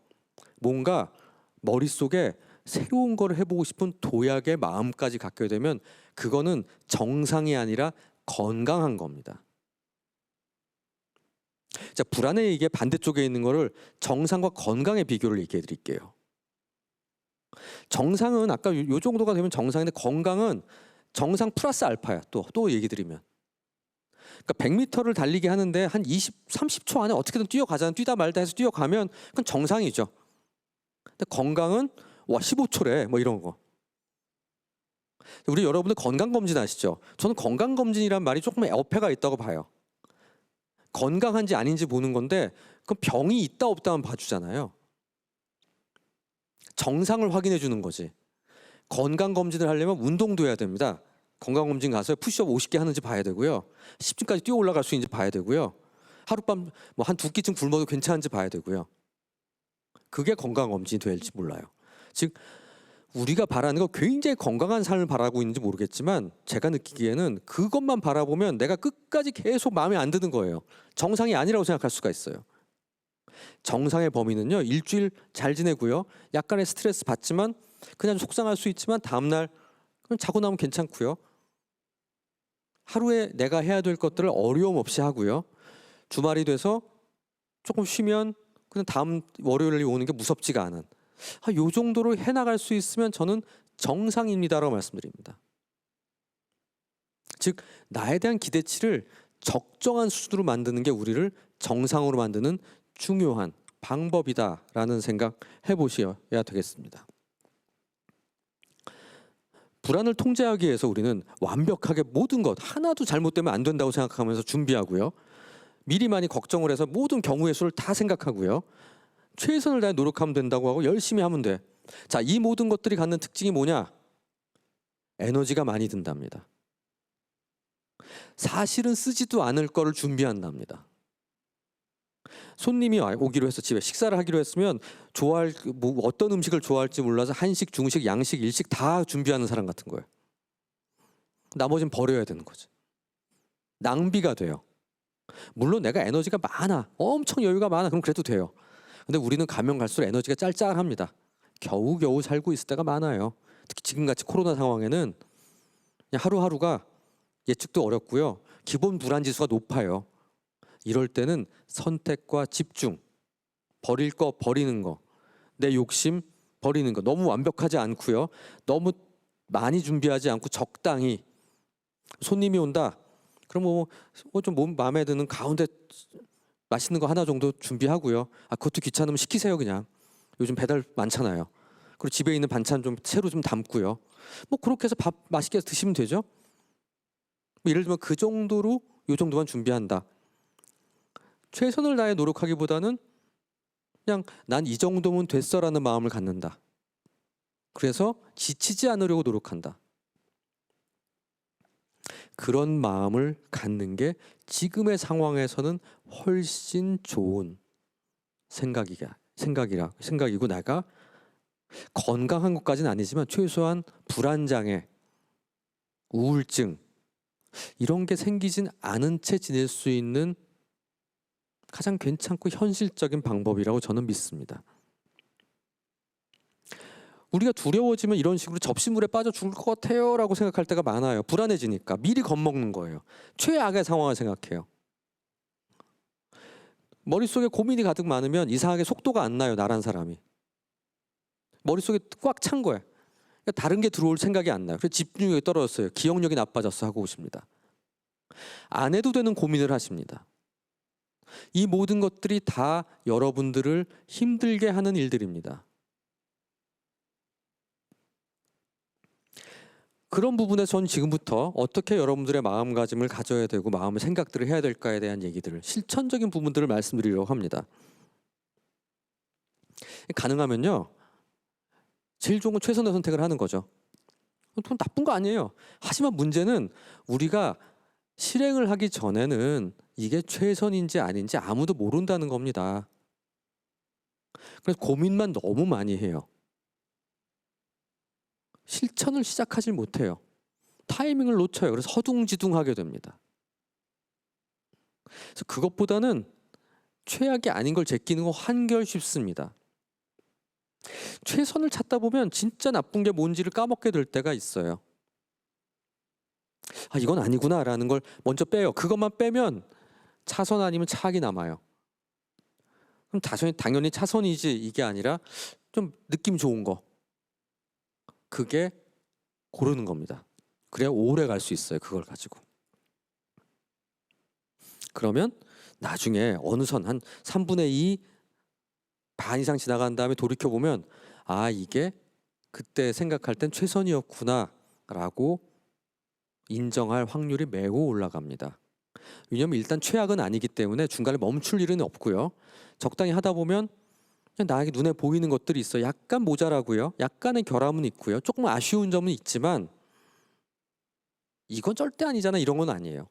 뭔가 머릿속에 새로운 걸 해보고 싶은 도약의 마음까지 갖게 되면 그거는 정상이 아니라 건강한 겁니다. 자, 불안의 얘기의 반대쪽에 있는 거를 정상과 건강의 비교를 얘기해 드릴게요. 정상은 아까 요 정도가 되면 정상인데 건강은 정상 플러스 알파야. 또 얘기 드리면. 그러니까 100m를 달리기 하는데 한 30초 안에 어떻게든 뛰어가잖아요. 뛰다 말다 해서 뛰어가면 그건 정상이죠. 근데 건강은 15초래 뭐 이런 거. 우리 여러분들 건강검진 아시죠? 저는 건강검진이란 말이 조금 어폐가 있다고 봐요. 건강한지 아닌지 보는 건데 그럼 병이 있다 없다만 봐주잖아요. 정상을 확인해 주는 거지. 건강검진을 하려면 운동도 해야 됩니다. 건강검진 가서 푸시업 50개 하는지 봐야 되고요. 10층까지 뛰어 올라갈 수 있는지 봐야 되고요. 하룻밤 뭐 한 2끼쯤 굶어도 괜찮은지 봐야 되고요. 그게 건강검진이 될지 몰라요. 즉 우리가 바라는 거 굉장히 건강한 삶을 바라고 있는지 모르겠지만 제가 느끼기에는 그것만 바라보면 내가 끝까지 계속 마음에 안 드는 거예요. 정상이 아니라고 생각할 수가 있어요. 정상의 범위는요. 일주일 잘 지내고요. 약간의 스트레스 받지만 그냥 속상할 수 있지만 다음날 그냥 자고 나면 괜찮고요. 하루에 내가 해야 될 것들을 어려움 없이 하고요. 주말이 돼서 조금 쉬면 그냥 다음 월요일이 오는 게 무섭지가 않은 요 정도로 해나갈 수 있으면 저는 정상입니다라고 말씀드립니다. 즉 나에 대한 기대치를 적정한 수준으로 만드는 게 우리를 정상으로 만드는 중요한 방법이다라는 생각 해보셔야 되겠습니다. 불안을 통제하기 위해서 우리는 완벽하게 모든 것 하나도 잘못되면 안 된다고 생각하면서 준비하고요. 미리 많이 걱정을 해서 모든 경우의 수를 다 생각하고요. 최선을 다해 노력하면 된다고 하고 열심히 하면 돼. 자, 이 모든 것들이 갖는 특징이 뭐냐? 에너지가 많이 든답니다. 사실은 쓰지도 않을 거를 준비한답니다. 손님이 오기로 해서 집에 식사를 하기로 했으면 좋아할 뭐 어떤 음식을 좋아할지 몰라서 한식, 중식, 양식, 일식 다 준비하는 사람 같은 거예요. 나머지는 버려야 되는 거지. 낭비가 돼요. 물론 내가 에너지가 많아, 엄청 여유가 많아, 그럼 그래도 돼요. 근데 우리는 가면 갈수록 에너지가 짤짤합니다. 겨우겨우 살고 있을 때가 많아요. 특히 지금같이 코로나 상황에는 그냥 하루하루가 예측도 어렵고요. 기본 불안지수가 높아요. 이럴 때는 선택과 집중, 버릴 거 버리는 거, 내 욕심 버리는 거, 너무 완벽하지 않고요. 너무 많이 준비하지 않고 적당히. 손님이 온다. 그럼 뭐 좀 몸 마음에 드는 가운데 맛있는 거 하나 정도 준비하고요. 그것도 귀찮으면 시키세요 그냥. 요즘 배달 많잖아요. 그리고 집에 있는 반찬 좀 새로 좀 담고요. 뭐 그렇게 해서 밥 맛있게 드시면 되죠. 뭐 예를 들면 그 정도로 요 정도만 준비한다. 최선을 다해 노력하기보다는 그냥 난 이 정도면 됐어라는 마음을 갖는다. 그래서 지치지 않으려고 노력한다. 그런 마음을 갖는 게 지금의 상황에서는 훨씬 좋은 생각이고 내가 건강한 것까지는 아니지만 최소한 불안장애, 우울증 이런 게 생기진 않은 채 지낼 수 있는 가장 괜찮고 현실적인 방법이라고 저는 믿습니다. 우리가 두려워지면 이런 식으로 접시물에 빠져 죽을 것 같아요 라고 생각할 때가 많아요. 불안해지니까 미리 겁먹는 거예요. 최악의 상황을 생각해요. 머릿속에 고민이 가득 많으면 이상하게 속도가 안 나요. 나란 사람이. 머릿속에 꽉 찬 거예요. 그러니까 다른 게 들어올 생각이 안 나요. 그래서 집중력이 떨어졌어요. 기억력이 나빠졌어 하고 오십니다. 안 해도 되는 고민을 하십니다. 이 모든 것들이 다 여러분들을 힘들게 하는 일들입니다. 그런 부분에서 전 지금부터 어떻게 여러분들의 마음가짐을 가져야 되고 마음의 생각들을 해야 될까에 대한 얘기들을 실천적인 부분들을 말씀드리려고 합니다. 가능하면요. 제일 좋은 건 최선의 선택을 하는 거죠. 그건 나쁜 거 아니에요. 하지만 문제는 우리가 실행을 하기 전에는 이게 최선인지 아닌지 아무도 모른다는 겁니다. 그래서 고민만 너무 많이 해요. 실천을 시작하지 못해요. 타이밍을 놓쳐요. 그래서 허둥지둥하게 됩니다. 그래서 그것보다는 최악이 아닌 걸 제끼는 거 한결 쉽습니다. 최선을 찾다 보면 진짜 나쁜 게 뭔지를 까먹게 될 때가 있어요. 이건 아니구나 라는 걸 먼저 빼요. 그것만 빼면 차선 아니면 차악이 남아요. 그럼 당연히 차선이지 이게 아니라 좀 느낌 좋은 거. 그게 고르는 겁니다. 그래야 오래 갈 수 있어요. 그걸 가지고. 그러면 나중에 어느 선 한 3분의 2 반 이상 지나간 다음에 돌이켜보면 이게 그때 생각할 땐 최선이었구나 라고 인정할 확률이 매우 올라갑니다. 왜냐하면 일단 최악은 아니기 때문에 중간에 멈출 일은 없고요. 적당히 하다 보면 그냥 나에게 눈에 보이는 것들이 있어요. 약간 모자라고요. 약간의 결함은 있고요. 조금 아쉬운 점은 있지만 이건 절대 아니잖아, 이런 건 아니에요.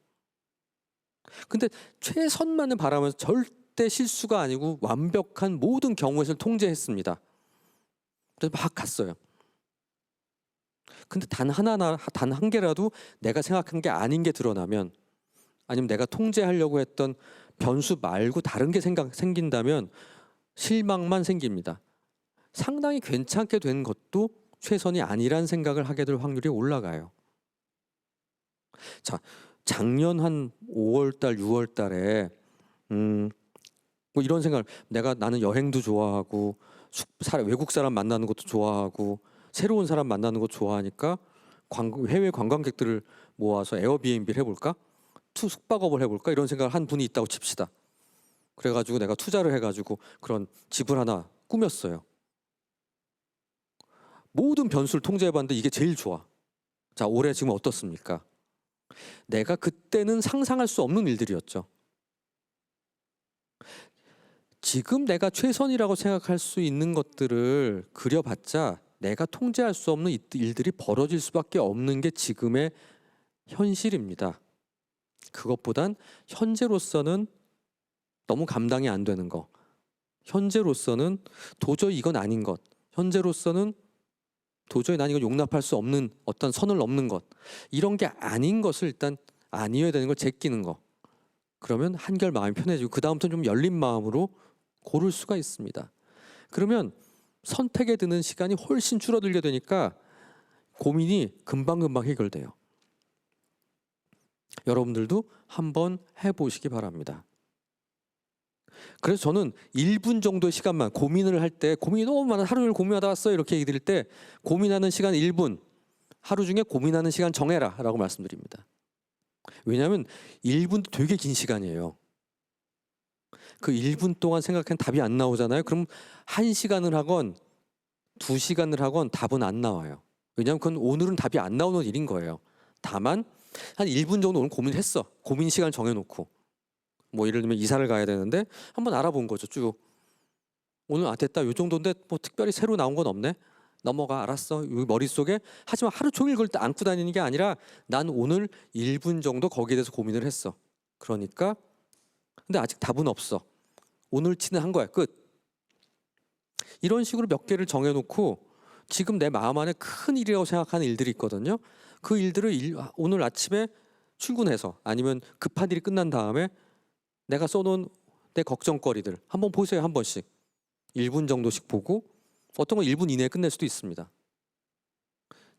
근데 최선만을 바라면서 절대 실수가 아니고 완벽한 모든 경우에서 통제했습니다. 그래서 막 갔어요. 근데 단 한 개라도 내가 생각한 게 아닌 게 드러나면, 아니면 내가 통제하려고 했던 변수 말고 다른 게 생긴다면 실망만 생깁니다. 상당히 괜찮게 된 것도 최선이 아니란 생각을 하게 될 확률이 올라가요. 자, 작년 한 5월달, 6월달에 뭐 이런 생각을, 나는 여행도 좋아하고 외국 사람 만나는 것도 좋아하고 새로운 사람 만나는 것도 좋아하니까 해외 관광객들을 모아서 에어비앤비를 해볼까? 숙박업을 해볼까? 이런 생각을 한 분이 있다고 칩시다. 그래가지고 내가 투자를 해가지고 그런 집을 하나 꾸몄어요. 모든 변수를 통제해봤는데 이게 제일 좋아. 자, 올해 지금 어떻습니까? 내가 그때는 상상할 수 없는 일들이었죠. 지금 내가 최선이라고 생각할 수 있는 것들을 그려봤자 내가 통제할 수 없는 일들이 벌어질 수밖에 없는 게 지금의 현실입니다. 그것보단 현재로서는 너무 감당이 안 되는 거, 현재로서는 도저히 이건 아닌 것, 현재로서는 도저히 난 이걸 용납할 수 없는 어떤 선을 넘는 것, 이런 게 아닌 것을 일단 아니어야 되는 걸 제끼는 거. 그러면 한결 마음이 편해지고 그 다음부터는 좀 열린 마음으로 고를 수가 있습니다. 그러면 선택에 드는 시간이 훨씬 줄어들게 되니까 고민이 금방금방 해결돼요. 여러분들도 한번 해보시기 바랍니다. 그래서 저는 1분 정도의 시간만, 고민을 할 때, 고민이 너무 많아, 하루 종일 고민하다 왔어요, 이렇게 얘기 드릴 때 고민하는 시간 1분, 하루 중에 고민하는 시간 정해라 라고 말씀드립니다. 왜냐하면 1분도 되게 긴 시간이에요. 그 1분 동안 생각한 답이 안 나오잖아요. 그럼 1시간을 하건 2시간을 하건 답은 안 나와요. 왜냐하면 그건 오늘은 답이 안 나오는 일인 거예요. 다만 한 1분 정도 오늘 고민을 했어. 고민 시간을 정해놓고 뭐 예를 들면 이사를 가야 되는데 한번 알아본 거죠. 쭉 오늘 됐다, 요 정도인데 뭐 특별히 새로 나온 건 없네, 넘어가, 알았어, 머릿속에. 하지만 하루 종일 그걸 안고 다니는 게 아니라 난 오늘 1분 정도 거기에 대해서 고민을 했어. 그러니까 근데 아직 답은 없어. 오늘치는 한 거야, 끝. 이런 식으로 몇 개를 정해놓고 지금 내 마음 안에 큰 일이라고 생각하는 일들이 있거든요. 그 일들을 오늘 아침에 출근해서 아니면 급한 일이 끝난 다음에 내가 써놓은 내 걱정거리들 한번 보세요. 한 번씩 1분 정도씩 보고, 어떤 건 1분 이내에 끝낼 수도 있습니다.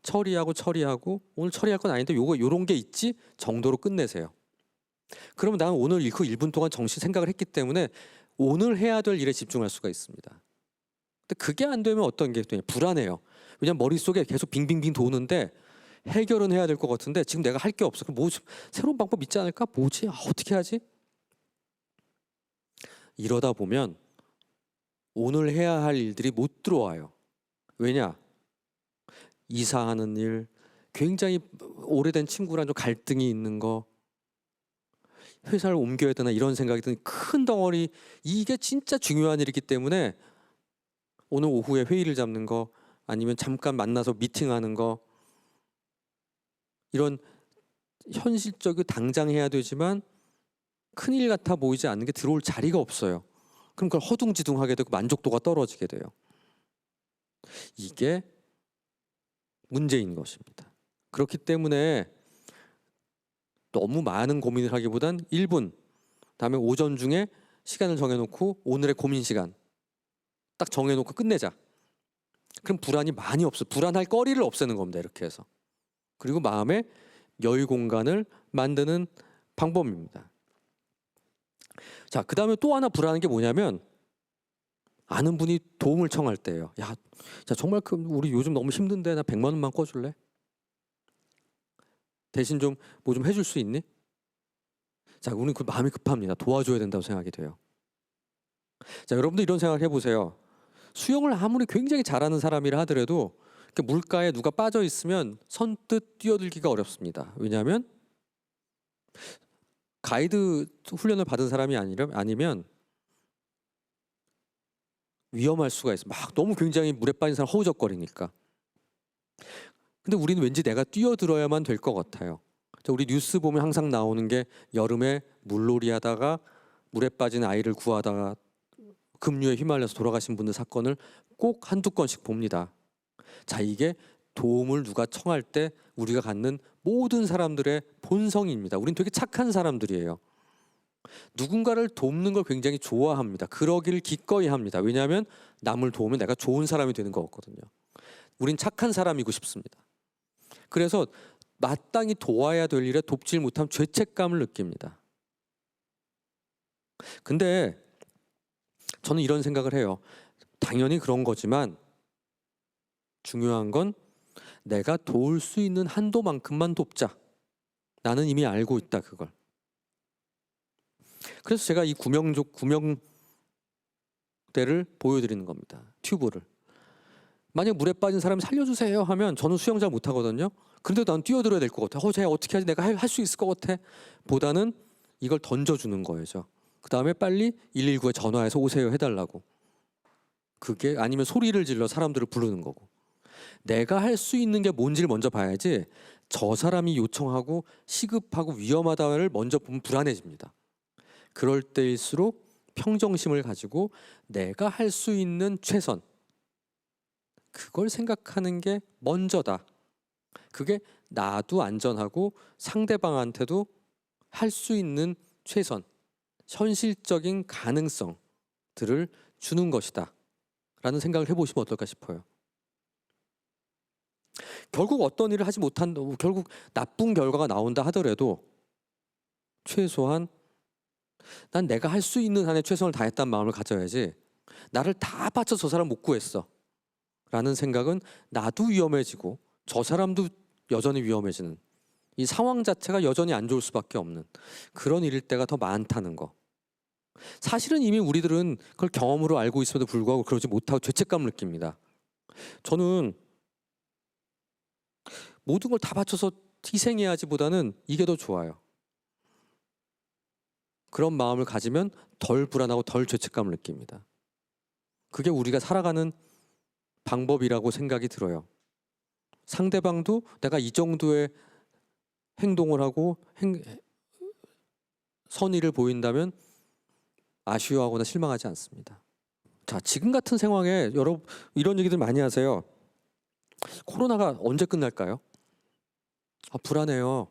처리하고 오늘 처리할 건 아닌데 요런 게 있지 정도로 끝내세요. 그러면 나는 오늘 그 1분 동안 정신 생각을 했기 때문에 오늘 해야 될 일에 집중할 수가 있습니다. 근데 그게 안 되면 어떤 게 불안해요. 왜냐면 머릿속에 계속 빙빙빙 도는데 해결은 해야 될 것 같은데 지금 내가 할 게 없어. 그럼 뭐 새로운 방법 있지 않을까? 뭐지? 어떻게 하지? 이러다 보면 오늘 해야 할 일들이 못 들어와요. 왜냐? 이사하는 일, 굉장히 오래된 친구랑 좀 갈등이 있는 거, 회사를 옮겨야 되나 이런 생각이 드는 큰 덩어리, 이게 진짜 중요한 일이기 때문에 오늘 오후에 회의를 잡는 거, 아니면 잠깐 만나서 미팅하는 거, 이런 현실적이고 당장 해야 되지만 큰일 같아 보이지 않는 게 들어올 자리가 없어요. 그럼 그걸 허둥지둥하게 되고 만족도가 떨어지게 돼요. 이게 문제인 것입니다. 그렇기 때문에 너무 많은 고민을 하기보단 1분, 다음에 오전 중에 시간을 정해놓고 오늘의 고민 시간 딱 정해놓고 끝내자. 그럼 불안이 많이 없어. 불안할 거리를 없애는 겁니다. 이렇게 해서. 그리고 마음에 여유 공간을 만드는 방법입니다. 자, 그 다음에 또 하나 불안한 게 뭐냐면, 아는 분이 도움을 청할 때예요. 야, 자, 정말 우리 요즘 너무 힘든데 나 100만 원만 꿔줄래? 대신 좀 뭐 좀 해줄 수 있니? 자, 우리는 그 마음이 급합니다. 도와줘야 된다고 생각이 돼요. 자, 여러분도 이런 생각 해보세요. 수영을 아무리 굉장히 잘하는 사람이라 하더라도 물가에 누가 빠져 있으면 선뜻 뛰어들기가 어렵습니다. 왜냐하면 가이드 훈련을 받은 사람이 아니면 위험할 수가 있어요. 막 너무 굉장히 물에 빠진 사람 허우적거리니까. 근데 우리는 왠지 내가 뛰어들어야만 될 것 같아요. 우리 뉴스 보면 항상 나오는 게 여름에 물놀이 하다가 물에 빠진 아이를 구하다가 급류에 휘말려서 돌아가신 분들 사건을 꼭 한두 건씩 봅니다. 자, 이게 도움을 누가 청할 때 우리가 갖는 모든 사람들의 본성입니다. 우린 되게 착한 사람들이에요. 누군가를 돕는 걸 굉장히 좋아합니다. 그러길 기꺼이 합니다. 왜냐하면 남을 도우면 내가 좋은 사람이 되는 거거든요. 우린 착한 사람이고 싶습니다. 그래서 마땅히 도와야 될 일에 돕질 못하면 죄책감을 느낍니다. 근데 저는 이런 생각을 해요. 당연히 그런 거지만 중요한 건 내가 도울 수 있는 한도만큼만 돕자. 나는 이미 알고 있다, 그걸. 그래서 제가 이 구명대를 보여드리는 겁니다. 튜브를. 만약 물에 빠진 사람이 살려주세요 하면 저는 수영 잘 못하거든요. 그런데도 난 뛰어들어야 될 것 같아. 제가 어떻게 하지? 내가 할 수 있을 것 같아. 보다는 이걸 던져주는 거예요. 그 다음에 빨리 119에 전화해서 오세요 해달라고. 그게 아니면 소리를 질러 사람들을 부르는 거고. 내가 할 수 있는 게 뭔지를 먼저 봐야지 저 사람이 요청하고 시급하고 위험하다를 먼저 보면 불안해집니다. 그럴 때일수록 평정심을 가지고 내가 할 수 있는 최선, 그걸 생각하는 게 먼저다. 그게 나도 안전하고 상대방한테도 할 수 있는 최선, 현실적인 가능성들을 주는 것이다 라는 생각을 해보시면 어떨까 싶어요. 결국 어떤 일을 하지 못한다, 결국 나쁜 결과가 나온다 하더라도 최소한 난 내가 할 수 있는 한에 최선을 다했다는 마음을 가져야지, 나를 다 바쳐 저 사람 못 구했어 라는 생각은 나도 위험해지고 저 사람도 여전히 위험해지는, 이 상황 자체가 여전히 안 좋을 수밖에 없는 그런 일일 때가 더 많다는 거. 사실은 이미 우리들은 그걸 경험으로 알고 있음에도 불구하고 그러지 못하고 죄책감을 느낍니다. 저는 모든 걸 다 바쳐서 희생해야지 보다는 이게 더 좋아요. 그런 마음을 가지면 덜 불안하고 덜 죄책감을 느낍니다. 그게 우리가 살아가는 방법이라고 생각이 들어요. 상대방도 내가 이 정도의 행동을 하고 선의를 보인다면 아쉬워하거나 실망하지 않습니다. 자, 지금 같은 상황에 여러분 이런 얘기들 많이 하세요. 코로나가 언제 끝날까요? 불안해요.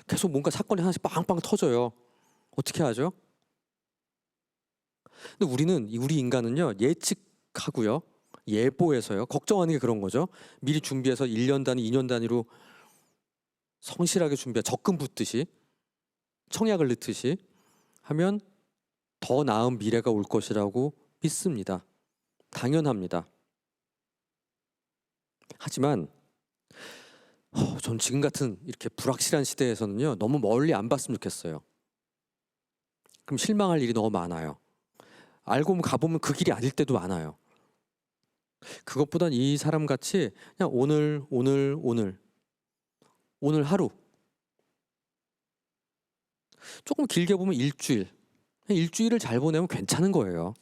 계속 뭔가 사건이 하나씩 빵빵 터져요. 어떻게 하죠? 근데 우리 인간은요, 예측하고요, 예보해서요, 걱정하는 게 그런 거죠. 미리 준비해서 1년 단위, 2년 단위로 성실하게 준비해 적금 붓듯이 청약을 넣듯이 하면 더 나은 미래가 올 것이라고 믿습니다. 당연합니다. 하지만 전 지금 같은 이렇게 불확실한 시대에서는요, 너무 멀리 안 봤으면 좋겠어요. 그럼 실망할 일이 너무 많아요. 알고 가보면 그 길이 아닐 때도 많아요. 그것보단 이 사람같이 그냥 오늘 하루, 조금 길게 보면 일주일을 잘 보내면 괜찮은 거예요.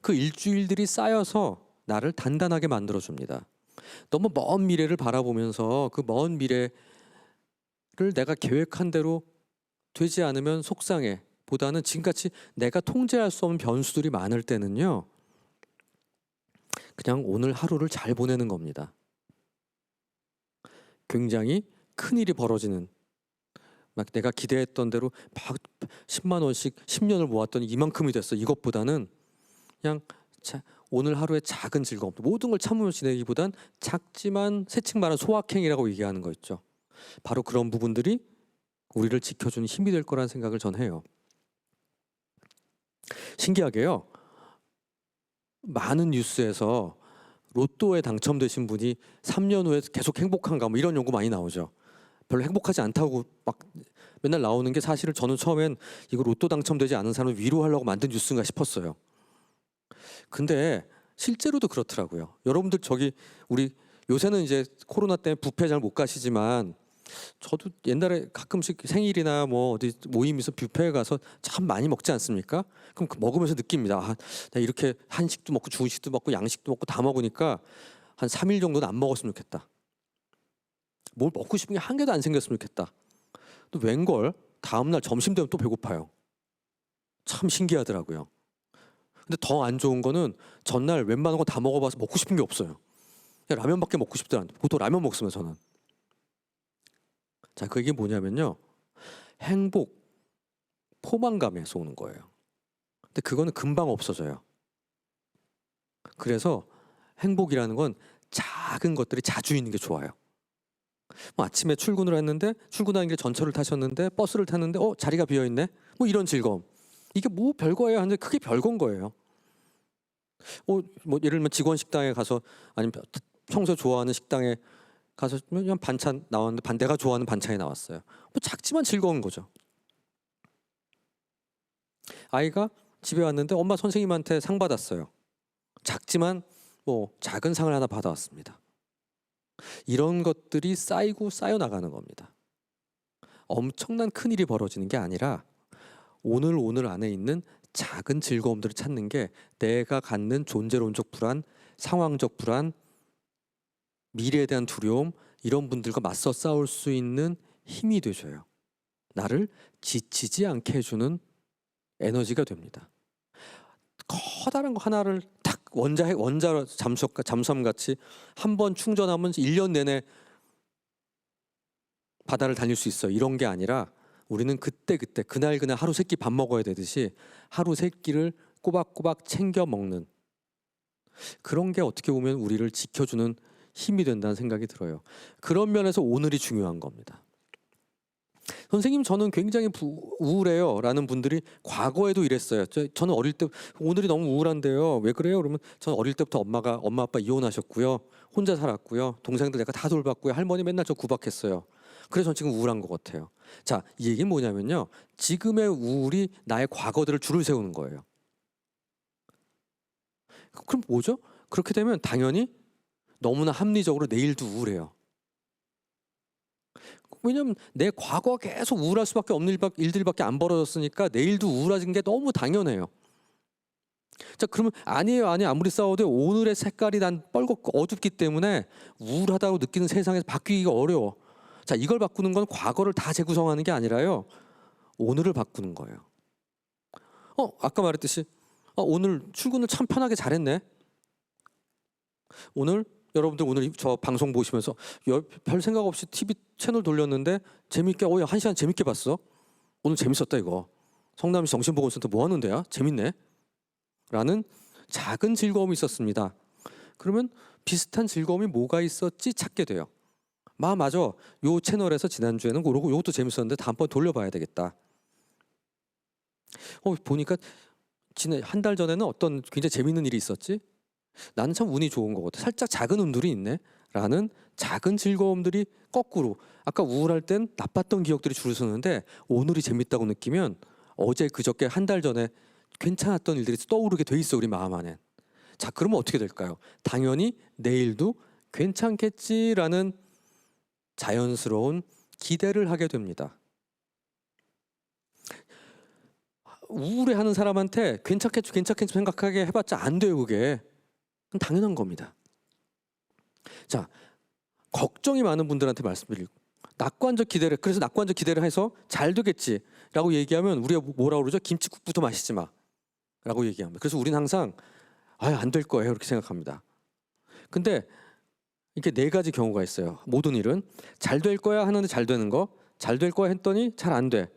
그 일주일들이 쌓여서 나를 단단하게 만들어줍니다. 너무 먼 미래를 바라보면서 그 먼 미래를 내가 계획한 대로 되지 않으면 속상해 보다는 지금같이 내가 통제할 수 없는 변수들이 많을 때는요, 그냥 오늘 하루를 잘 보내는 겁니다. 굉장히 큰일이 벌어지는, 막 내가 기대했던 대로 막 10만 원씩 10년을 모았더니 이만큼이 됐어, 이것보다는 그냥 오늘 하루의 작은 즐거움, 모든 걸 참으며 지내기보단 작지만 세칭만한 소확행이라고 얘기하는 거 있죠. 바로 그런 부분들이 우리를 지켜주는 힘이 될 거라는 생각을 전 해요. 신기하게요, 많은 뉴스에서 로또에 당첨되신 분이 3년 후에 계속 행복한가 뭐 이런 연구 많이 나오죠. 별로 행복하지 않다고 막 맨날 나오는 게, 사실은 저는 처음엔 이거 로또 당첨되지 않은 사람을 위로하려고 만든 뉴스인가 싶었어요. 근데 실제로도 그렇더라고요. 여러분들 우리 요새는 이제 코로나 때문에 뷔페 잘 못 가시지만, 저도 옛날에 가끔씩 생일이나 뭐 어디 모임에서 뷔페에 가서 참 많이 먹지 않습니까? 그럼 먹으면서 느낍니다. 나 이렇게 한식도 먹고 중식도 먹고 양식도 먹고 다 먹으니까 한 3일 정도는 안 먹었으면 좋겠다. 뭘 먹고 싶은 게 한 개도 안 생겼으면 좋겠다. 또 웬걸 다음날 점심 되면 또 배고파요. 참 신기하더라고요. 근데 더 안 좋은 거는 전날 웬만한 거 다 먹어봐서 먹고 싶은 게 없어요. 그냥 라면밖에 먹고 싶더라. 보통 라면 먹으면 저는. 자, 그게 뭐냐면요. 행복, 포만감에서 오는 거예요. 근데 그거는 금방 없어져요. 그래서 행복이라는 건 작은 것들이 자주 있는 게 좋아요. 뭐 아침에 출근을 했는데 출근하는 길 전철을 타셨는데 버스를 탔는데 자리가 비어 있네. 뭐 이런 즐거움. 이게 뭐 별거예요. 하는데 그게 별건 거예요. 뭐 예를 들면 직원 식당에 가서 아니면 평소 좋아하는 식당에 가서 그냥 반찬 나왔는데 내가 좋아하는 반찬이 나왔어요. 뭐 작지만 즐거운 거죠. 아이가 집에 왔는데 엄마 선생님한테 상 받았어요. 작지만 뭐 작은 상을 하나 받아왔습니다. 이런 것들이 쌓이고 쌓여 나가는 겁니다. 엄청난 큰 일이 벌어지는 게 아니라 오늘 안에 있는 작은 즐거움들을 찾는 게 내가 갖는 존재론적 불안, 상황적 불안, 미래에 대한 두려움, 이런 분들과 맞서 싸울 수 있는 힘이 돼줘요. 나를 지치지 않게 해주는 에너지가 됩니다. 커다란 거 하나를 탁 원자 잠수함 같이 한 번 충전하면 1년 내내 바다를 다닐 수 있어요. 이런 게 아니라 우리는 그때 그날 하루 세끼 밥 먹어야 되듯이 하루 세끼를 꼬박꼬박 챙겨 먹는 그런 게 어떻게 보면 우리를 지켜주는 힘이 된다는 생각이 들어요. 그런 면에서 오늘이 중요한 겁니다. 선생님, 저는 굉장히 우울해요 라는 분들이 과거에도 이랬어요. 저는 어릴 때 오늘이 너무 우울한데요. 왜 그래요? 그러면 저는 어릴 때부터 엄마 아빠 이혼하셨고요. 혼자 살았고요. 동생들 내가 다 돌봤고요. 할머니 맨날 저 구박했어요. 그래서 전 지금 우울한 것 같아요. 자, 이 얘기는 뭐냐면요. 지금의 우울이 나의 과거들을 줄을 세우는 거예요. 그럼 뭐죠? 그렇게 되면 당연히 너무나 합리적으로 내일도 우울해요. 왜냐면 내 과거가 계속 우울할 수밖에 없는 일들밖에 안 벌어졌으니까 내일도 우울해진 게 너무 당연해요. 자, 그러면 아니에요. 아무리 싸워도 오늘의 색깔이 난 뻘겋고 어둡기 때문에 우울하다고 느끼는 세상에서 바뀌기가 어려워. 자, 이걸 바꾸는 건 과거를 다 재구성하는 게 아니라요. 오늘을 바꾸는 거예요. 아까 말했듯이 오늘 출근을 참 편하게 잘했네. 여러분들 오늘 저 방송 보시면서 별 생각 없이 TV 채널 돌렸는데 재밌게 1시간 재밌게 봤어. 오늘 재밌었다 이거. 성남시 정신보건센터 뭐 하는 데야? 재밌네. 라는 작은 즐거움이 있었습니다. 그러면 비슷한 즐거움이 뭐가 있었지 찾게 돼요. 맞아. 요 채널에서 지난주에는 그러고 요것도 재밌었는데 다음번 돌려봐야 되겠다. 보니까 한 달 전에는 어떤 굉장히 재밌는 일이 있었지? 나는 참 운이 좋은 것 같아. 살짝 작은 운들이 있네. 라는 작은 즐거움들이 거꾸로 아까 우울할 땐 나빴던 기억들이 줄을 서는데 오늘이 재밌다고 느끼면 어제 그저께 한 달 전에 괜찮았던 일들이 떠오르게 돼 있어 우리 마음 안에. 자, 그러면 어떻게 될까요? 당연히 내일도 괜찮겠지라는 자연스러운 기대를 하게 됩니다. 우울해하는 사람한테 괜찮겠지 생각하게 해봤자 안 돼요. 그게 당연한 겁니다. 자, 걱정이 많은 분들한테 말씀드리고 그래서 낙관적 기대를 해서 잘 되겠지라고 얘기하면 우리가 뭐라고 그러죠? 김치국부터 마시지 마 라고 얘기합니다. 그래서 우리는 항상 안 될 거예요 이렇게 생각합니다. 근데 이렇게 4가지 경우가 있어요. 모든 일은 잘 될 거야 하는데 잘 되는 거, 잘 될 거야 했더니 잘 안 돼,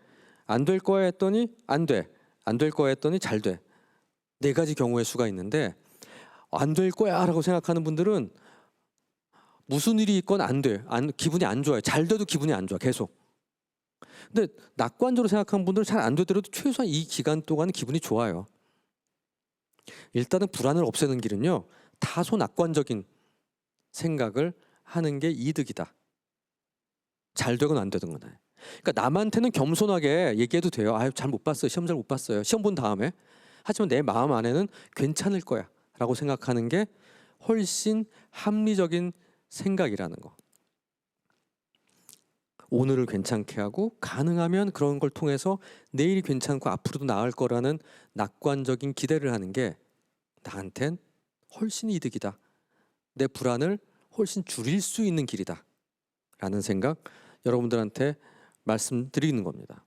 안 될 거야 했더니 안 돼, 안 될 거야 했더니 잘 돼. 4가지 경우의 수가 있는데 안 될 거야 라고 생각하는 분들은 무슨 일이 있건 안 돼. 기분이 안 좋아요. 잘 돼도 기분이 안 좋아. 계속. 근데 낙관적으로 생각하는 분들은 잘 안 되더라도 최소한 이 기간 동안은 기분이 좋아요. 일단은 불안을 없애는 길은요. 다소 낙관적인 생각을 하는 게 이득이다. 잘 되건 안 되든 간에. 그러니까 남한테는 겸손하게 얘기해도 돼요. 잘 못 봤어요. 시험 잘 못 봤어요. 시험 본 다음에. 하지만 내 마음 안에는 괜찮을 거야 라고 생각하는 게 훨씬 합리적인 생각이라는 거. 오늘을 괜찮게 하고 가능하면 그런 걸 통해서 내일이 괜찮고 앞으로도 나을 거라는 낙관적인 기대를 하는 게 나한텐 훨씬 이득이다. 내 불안을 훨씬 줄일 수 있는 길이다 라는 생각 여러분들한테 말씀드리는 겁니다.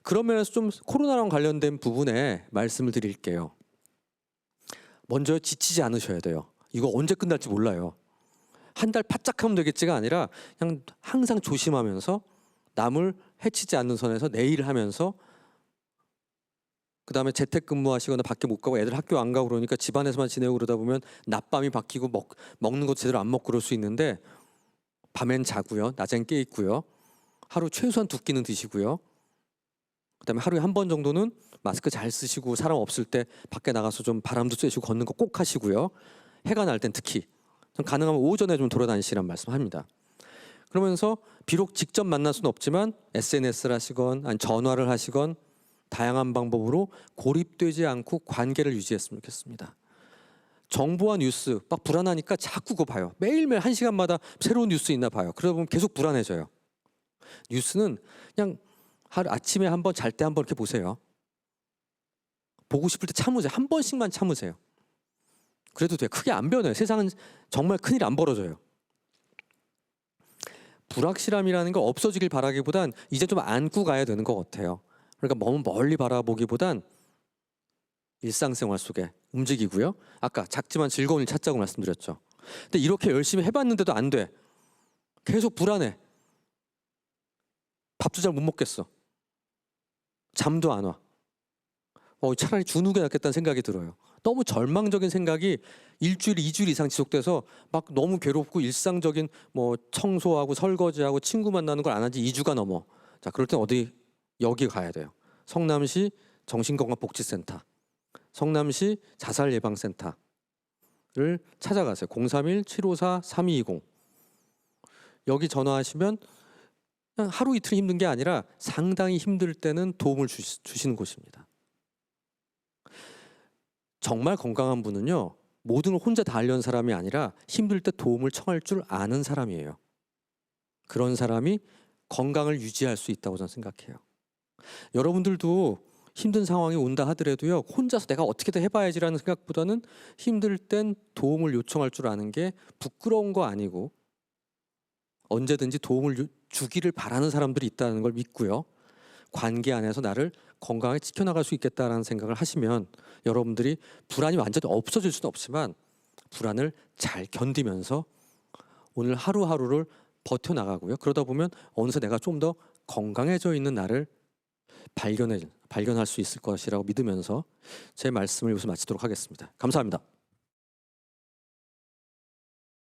그런 면에서 좀 코로나랑 관련된 부분에 말씀을 드릴게요. 먼저 지치지 않으셔야 돼요. 이거 언제 끝날지 몰라요. 한 달 바짝하면 되겠지가 아니라 그냥 항상 조심하면서 남을 해치지 않는 선에서 내 일을 하면서, 그다음에 재택근무하시거나 밖에 못 가고 애들 학교 안 가고 그러니까 집안에서만 지내고 그러다 보면 낮밤이 바뀌고 먹는 것도 제대로 안 먹고 그럴 수 있는데, 밤엔 자고요, 낮엔 깨 있고요, 하루 최소한 2끼는 드시고요, 그다음에 하루에 한 번 정도는 마스크 잘 쓰시고 사람 없을 때 밖에 나가서 좀 바람도 쐬시고 걷는 거 꼭 하시고요. 해가 날 땐 특히 좀 가능하면 오전에 좀 돌아다니시란 말씀합니다. 그러면서 비록 직접 만날 수는 없지만 SNS를 하시건 아니 전화를 하시건 다양한 방법으로 고립되지 않고 관계를 유지했으면 좋겠습니다. 정보와 뉴스 막 불안하니까 자꾸 그거 봐요. 매일매일 1시간마다 새로운 뉴스 있나 봐요. 그러다 보면 계속 불안해져요. 뉴스는 그냥 하루 아침에 한 번, 잘 때 한 번 이렇게 보세요. 보고 싶을 때 참으세요. 한 번씩만 참으세요. 그래도 돼. 크게 안 변해요. 세상은 정말 큰일 안 벌어져요. 불확실함이라는 거 없어지길 바라기보단 이제 좀 안고 가야 되는 것 같아요. 그러니까 너무 멀리 바라보기보단 일상생활 속에 움직이고요. 아까 작지만 즐거운 일 찾자고 말씀드렸죠. 근데 이렇게 열심히 해봤는데도 안 돼. 계속 불안해. 밥도 잘 못 먹겠어. 잠도 안 와. 차라리 죽는 게 낫겠다는 생각이 들어요. 너무 절망적인 생각이 일주일, 2주일 이상 지속돼서 막 너무 괴롭고 일상적인 뭐 청소하고 설거지하고 친구 만나는 걸 안 한 지 2주가 넘어. 자, 그럴 땐 여기 가야 돼요. 성남시 정신건강복지센터, 성남시 자살예방센터를 찾아가세요. 031-754-3220. 여기 전화하시면 그냥 하루 이틀 힘든 게 아니라 상당히 힘들 때는 도움을 주시는 곳입니다. 정말 건강한 분은요, 모든 걸 혼자 다 하려는 사람이 아니라 힘들 때 도움을 청할 줄 아는 사람이에요. 그런 사람이 건강을 유지할 수 있다고 저는 생각해요. 여러분들도 힘든 상황이 온다 하더라도요, 혼자서 내가 어떻게든 해봐야지라는 생각보다는 힘들 땐 도움을 요청할 줄 아는 게 부끄러운 거 아니고 언제든지 도움을 주기를 바라는 사람들이 있다는 걸 믿고요. 관계 안에서 나를 건강하게 지켜나갈 수 있겠다라는 생각을 하시면 여러분들이 불안이 완전히 없어질 수는 없지만 불안을 잘 견디면서 오늘 하루하루를 버텨나가고요. 그러다 보면 어느새 내가 좀 더 건강해져 있는 나를 발견할 수 있을 것이라고 믿으면서 제 말씀을 여기서 마치도록 하겠습니다. 감사합니다.